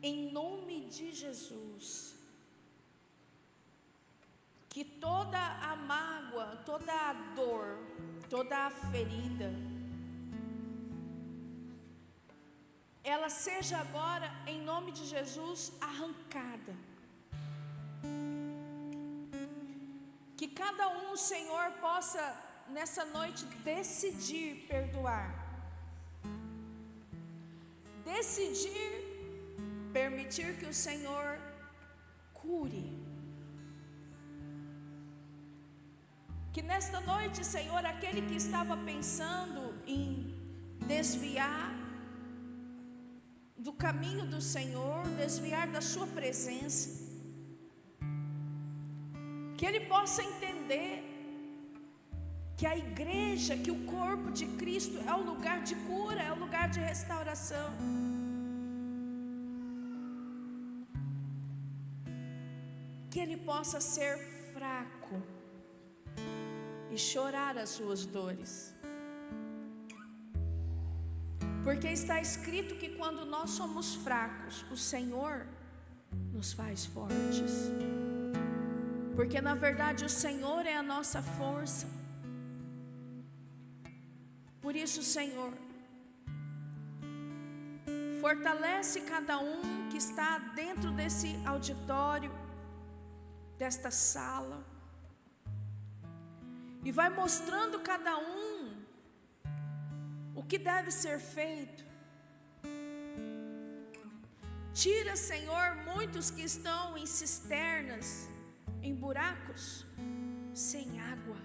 em nome de Jesus, que toda a mágoa, toda a dor, toda a ferida, ela seja agora, em nome de Jesus, arrancada. Que cada um, Senhor, possa nessa noite decidir perdoar. Decidir permitir que o Senhor cure. Que nesta noite, Senhor, aquele que estava pensando em desviar do caminho do Senhor, desviar da sua presença, que ele possa entender que a igreja, que o corpo de Cristo é o lugar de cura, é o lugar de restauração. Que ele possa ser fraco e chorar as suas dores. Porque está escrito que quando nós somos fracos, o Senhor nos faz fortes. Porque na verdade o Senhor é a nossa força. Por isso, Senhor, fortalece cada um que está dentro desse auditório, desta sala, e vai mostrando cada um o que deve ser feito. Tira, Senhor, muitos que estão em cisternas, em buracos, sem água.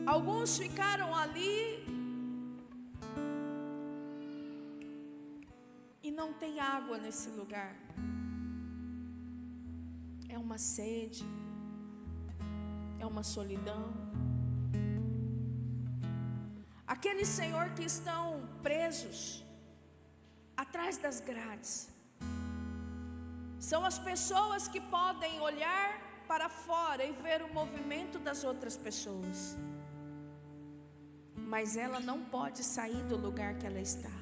Alguns ficaram ali e não tem água nesse lugar. É uma sede, é uma solidão. Aqueles, Senhor, que estão presos atrás das grades, são as pessoas que podem olhar para fora e ver o movimento das outras pessoas, mas ela não pode sair do lugar que ela está.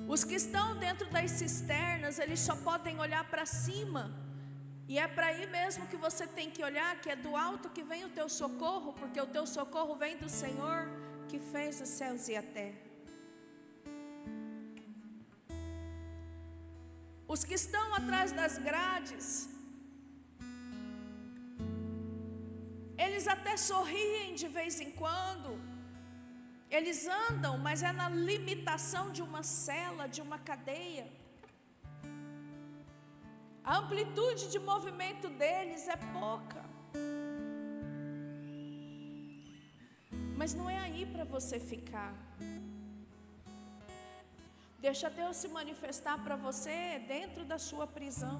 Os que estão dentro das cisternas, eles só podem olhar para cima. E é para aí mesmo que você tem que olhar, que é do alto que vem o teu socorro, porque o teu socorro vem do Senhor que fez os céus e a terra. Os que estão atrás das grades, eles até sorriem de vez em quando, eles andam, mas é na limitação de uma cela, de uma cadeia. A amplitude de movimento deles é pouca. Mas não é aí para você ficar. Deixa Deus se manifestar para você dentro da sua prisão.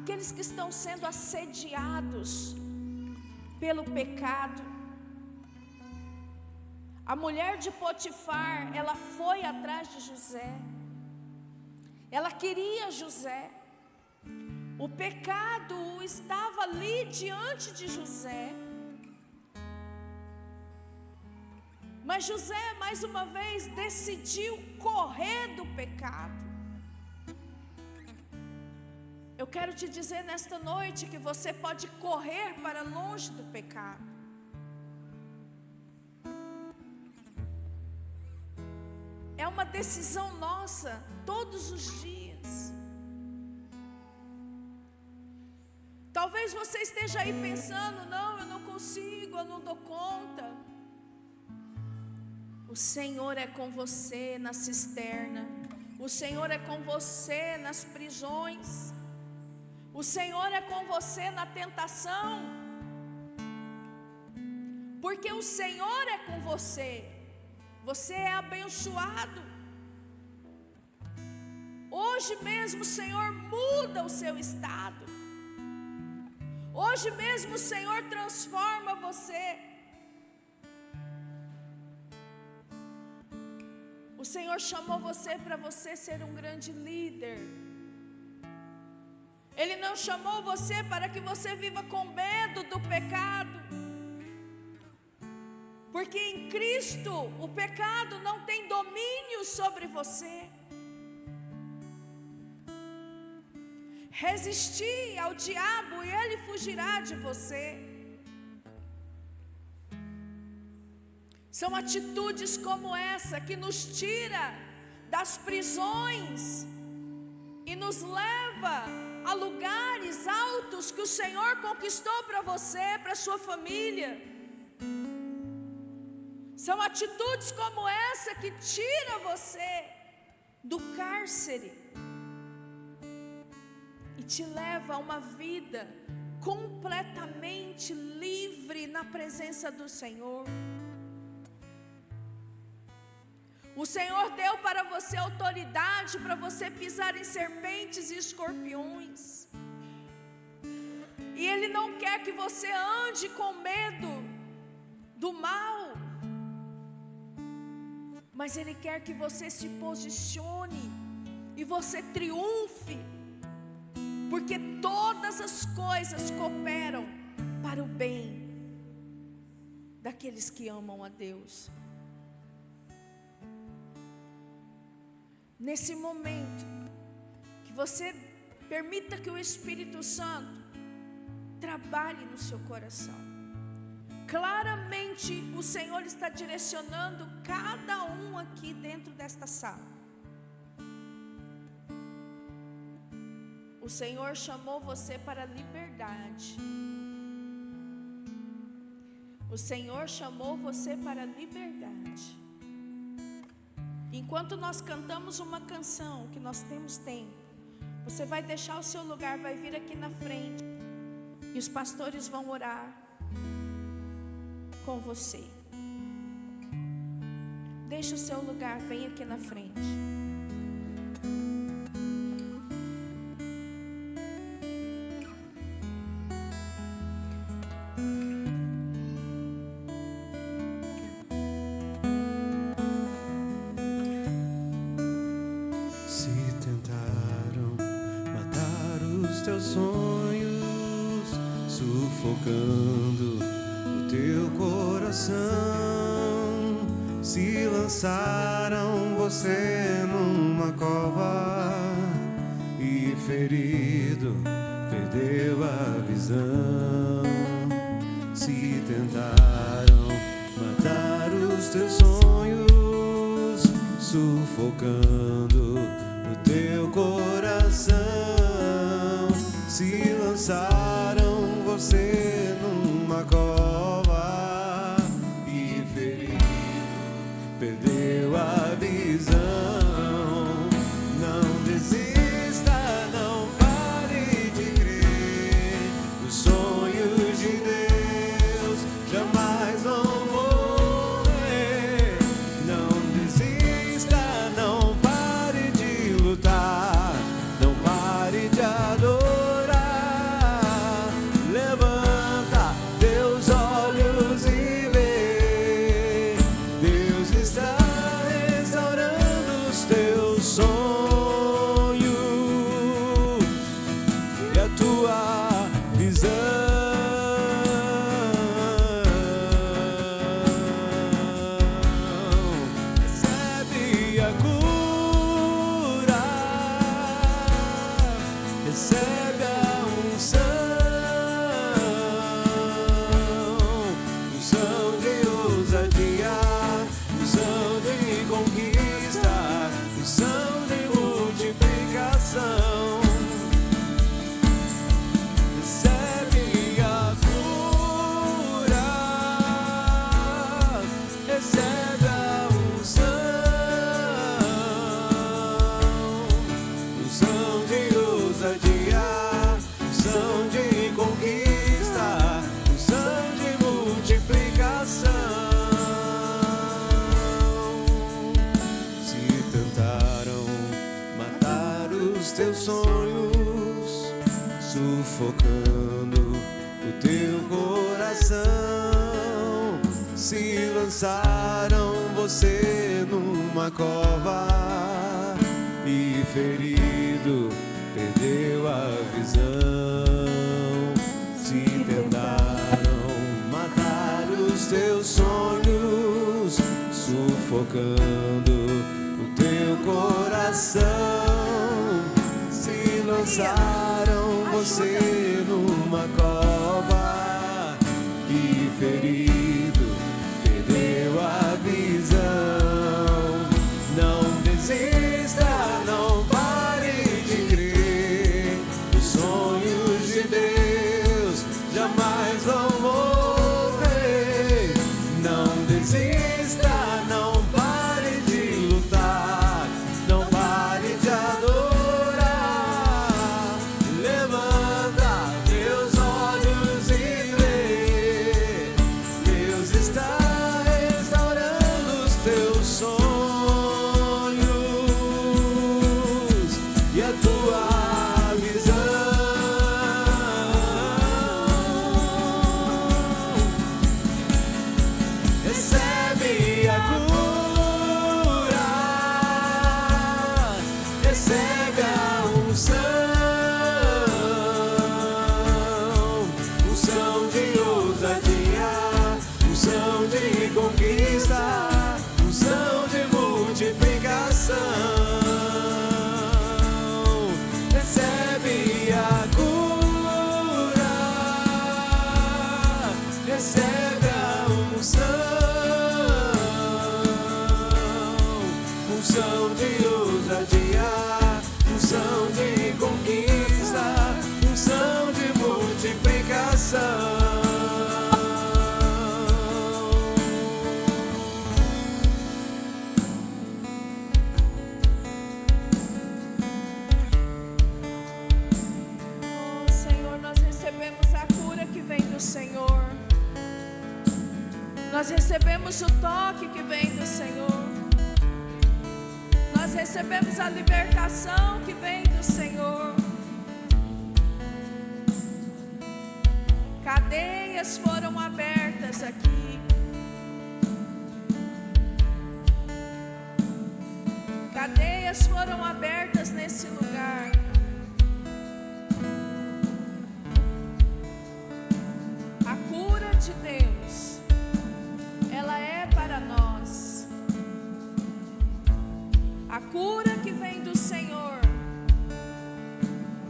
Aqueles que estão sendo assediados pelo pecado. A mulher de Potifar, ela foi atrás de José. Ela queria José. O pecado estava ali diante de José. Mas José, mais uma vez, decidiu correr do pecado. Eu quero te dizer nesta noite que você pode correr para longe do pecado. É uma decisão nossa, todos os dias. Talvez você esteja aí pensando, não, eu não consigo, eu não dou conta. O Senhor é com você na cisterna. O Senhor é com você nas prisões. O Senhor é com você na tentação. Porque o Senhor é com você. Você é abençoado. Hoje mesmo o Senhor muda o seu estado. Hoje mesmo o Senhor transforma você. O Senhor chamou você para você ser um grande líder. Ele não chamou você para que você viva com medo do pecado. Porque em Cristo o pecado não tem domínio sobre você. Resistir ao diabo e ele fugirá de você. São atitudes como essa que nos tira das prisões e nos leva a lugares altos que o Senhor conquistou para você, para sua família. São atitudes como essa que tira você do cárcere e te leva a uma vida completamente livre na presença do Senhor. O Senhor deu para você autoridade para você pisar em serpentes e escorpiões. E Ele não quer que você ande com medo do mal, mas Ele quer que você se posicione e você triunfe, porque todas as coisas cooperam para o bem daqueles que amam a Deus. Nesse momento, que você permita que o Espírito Santo trabalhe no seu coração. Claramente o Senhor está direcionando cada um aqui dentro desta sala. O O Senhor chamou você para a liberdade. O Senhor chamou você para a liberdade. Enquanto nós cantamos uma canção, que nós temos tempo, você vai deixar o seu lugar, vai vir aqui na frente, e os pastores vão orar com você. Deixa o seu lugar, vem aqui na frente. Se tentaram matar os teus sonhos, sufocando o teu coração, se lançaram você numa cova e ferido perdeu a visão. Se tentaram matar os teus sonhos, sufocando o teu coração, se lançaram você numa cova e ferido perdeu a visão. Não desista, não pare de crer. Os sonhos de Deus jamais vão morrer. Não desista, não pare de lutar, não pare de adorar. Levanta teus olhos e vê, Deus está restaurando os teus sonhos e a tua visão. Recebe a cura, recebe a unção de ousadia, unção de conquista, unção de multiplicação. Recebe a cura, recebe a unção de ousadia, unção de conquista, unção de multiplicação. Se tentaram matar os teus sonhos, sufocando o teu coração, se lançaram você numa cova e ferido perdeu a visão. Se tentaram matar os teus sonhos, sufocando o teu coração, se lançaram você numa cova e ferido perdeu a visão. Não desista, não pare de crer. Os sonhos de Deus jamais vão morrer. Não desista, não pare de lutar, não pare de adorar. Levanta teus olhos e vê, Deus está restaurando os teus sonhos e a tua visão. Recebe a cura, recebe a unção de ousadia, unção de conquista, unção de multiplicação. Recebe a cura, recebe a unção de ousadia, unção de conquista, Nós recebemos o toque que vem do Senhor. Nós recebemos a libertação que vem do Senhor. Cadeias foram abertas aqui. Cadeias foram abertas nesse lugar. A cura de Deus, ela é para nós. A cura que vem do Senhor,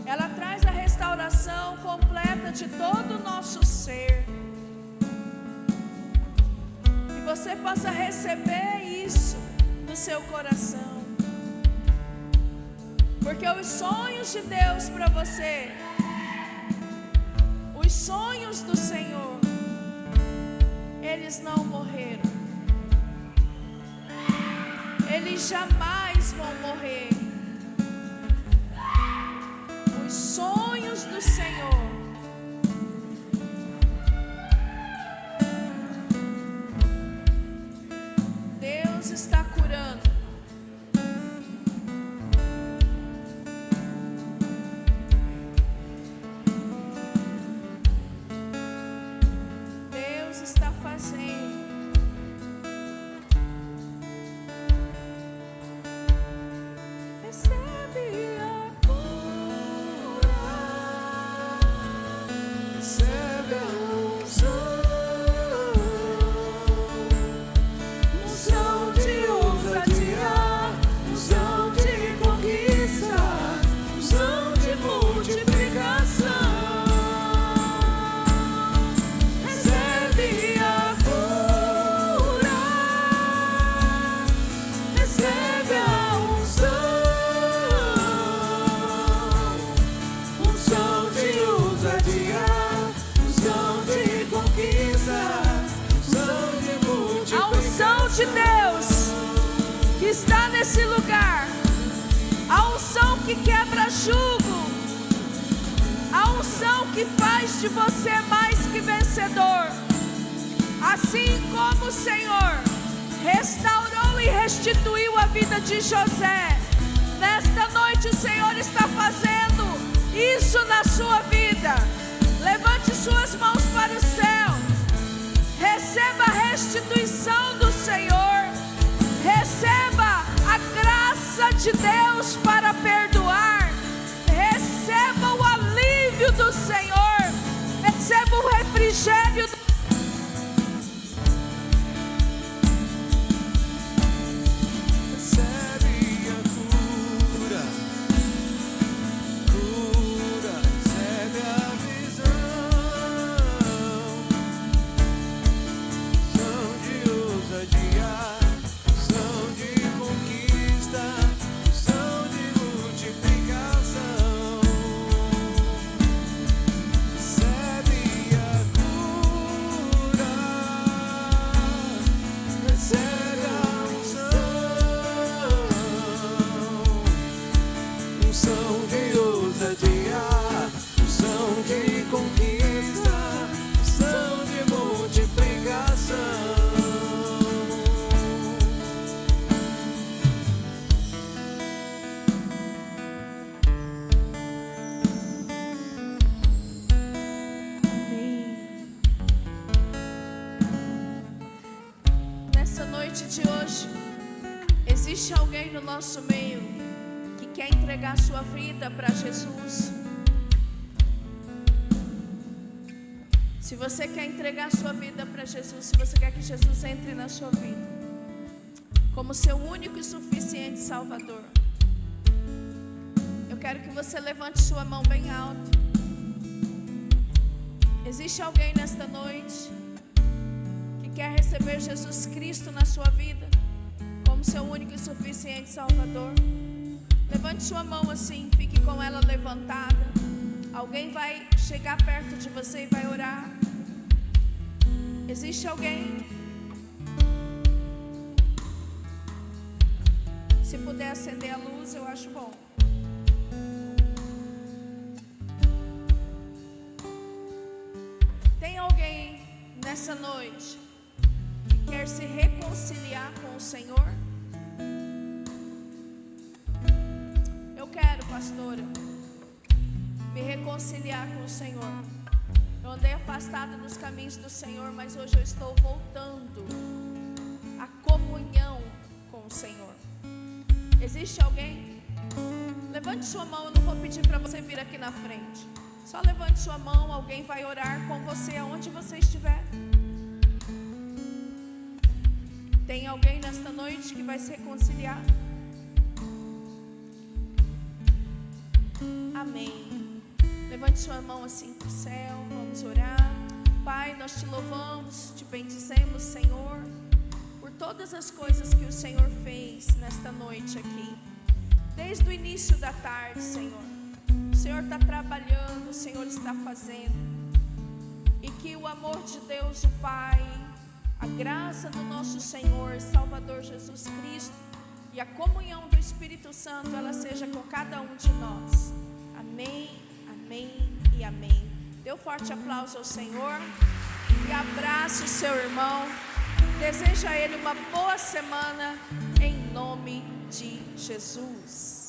ela traz a restauração completa de todo o nosso ser. Que você possa receber isso no seu coração. Porque os sonhos de Deus para você, os sonhos do Senhor, eles não morreram. Eles jamais vão morrer. Os sonhos do Senhor, Deus está curando. Deus está fazendo. Recebe a cura, Recebe a unção, unção de ousadia, unção de conquista, unção de multiplicação. Recebe a cura, recebe a unção, unção de ousadia, unção de conquista, unção de A multiplicação. unção de Deus que está nesse lugar, a unção que quebra jugo, a unção que faz de você mais que vencedor. Assim como o Senhor restaurou e restituiu a vida de José, nesta noite o Senhor está fazendo isso na sua vida. Levante suas mãos para o céu. Receba a restituição do Senhor. Receba a graça de Deus para perdoar. Receba o alívio do Senhor. Receba o refrigério do Recebe a cura, cura, recebe a visão, unção de ousadia, unção de conquista, unção de multiplicação. Recebe a cura, recebe a unção de ousadia, unção de conquista, unção de multiplicação. Nessa noite de hoje, existe alguém no nosso meio que quer entregar sua vida para Jesus? Se você quer entregar sua vida para Jesus, se você quer que Jesus entre na sua vida como seu único e suficiente Salvador, eu quero que você levante sua mão bem alto. Existe alguém nesta noite que quer receber Jesus Cristo na sua vida como seu único e suficiente Salvador? Levante sua mão assim, fique com ela levantada. Alguém vai chegar perto de você e vai orar. Existe alguém? Se puder acender a luz, eu acho bom. Tem alguém nessa noite que quer se reconciliar com o Senhor? Eu quero, pastora, me reconciliar com o Senhor. Eu andei afastada dos caminhos do Senhor, mas hoje eu estou voltando à comunhão com o Senhor. Existe alguém? Levante sua mão, eu não vou pedir para você vir aqui na frente. Só levante sua mão, alguém vai orar com você aonde você estiver. Tem alguém nesta noite que vai se reconciliar? Amém. Levante sua mão assim para o céu, vamos orar. Pai, nós te louvamos, te bendizemos, Senhor, por todas as coisas que o Senhor fez nesta noite aqui. Desde o início da tarde, Senhor. O Senhor está trabalhando, o Senhor está fazendo. E que o amor de Deus, o Pai, a graça do nosso Senhor e Salvador Jesus Cristo e a comunhão do Espírito Santo, ela seja com cada um de nós. Amém, amém e amém. Dê um forte aplauso ao Senhor e abrace o seu irmão. Deseja a ele uma boa semana em nome de Jesus.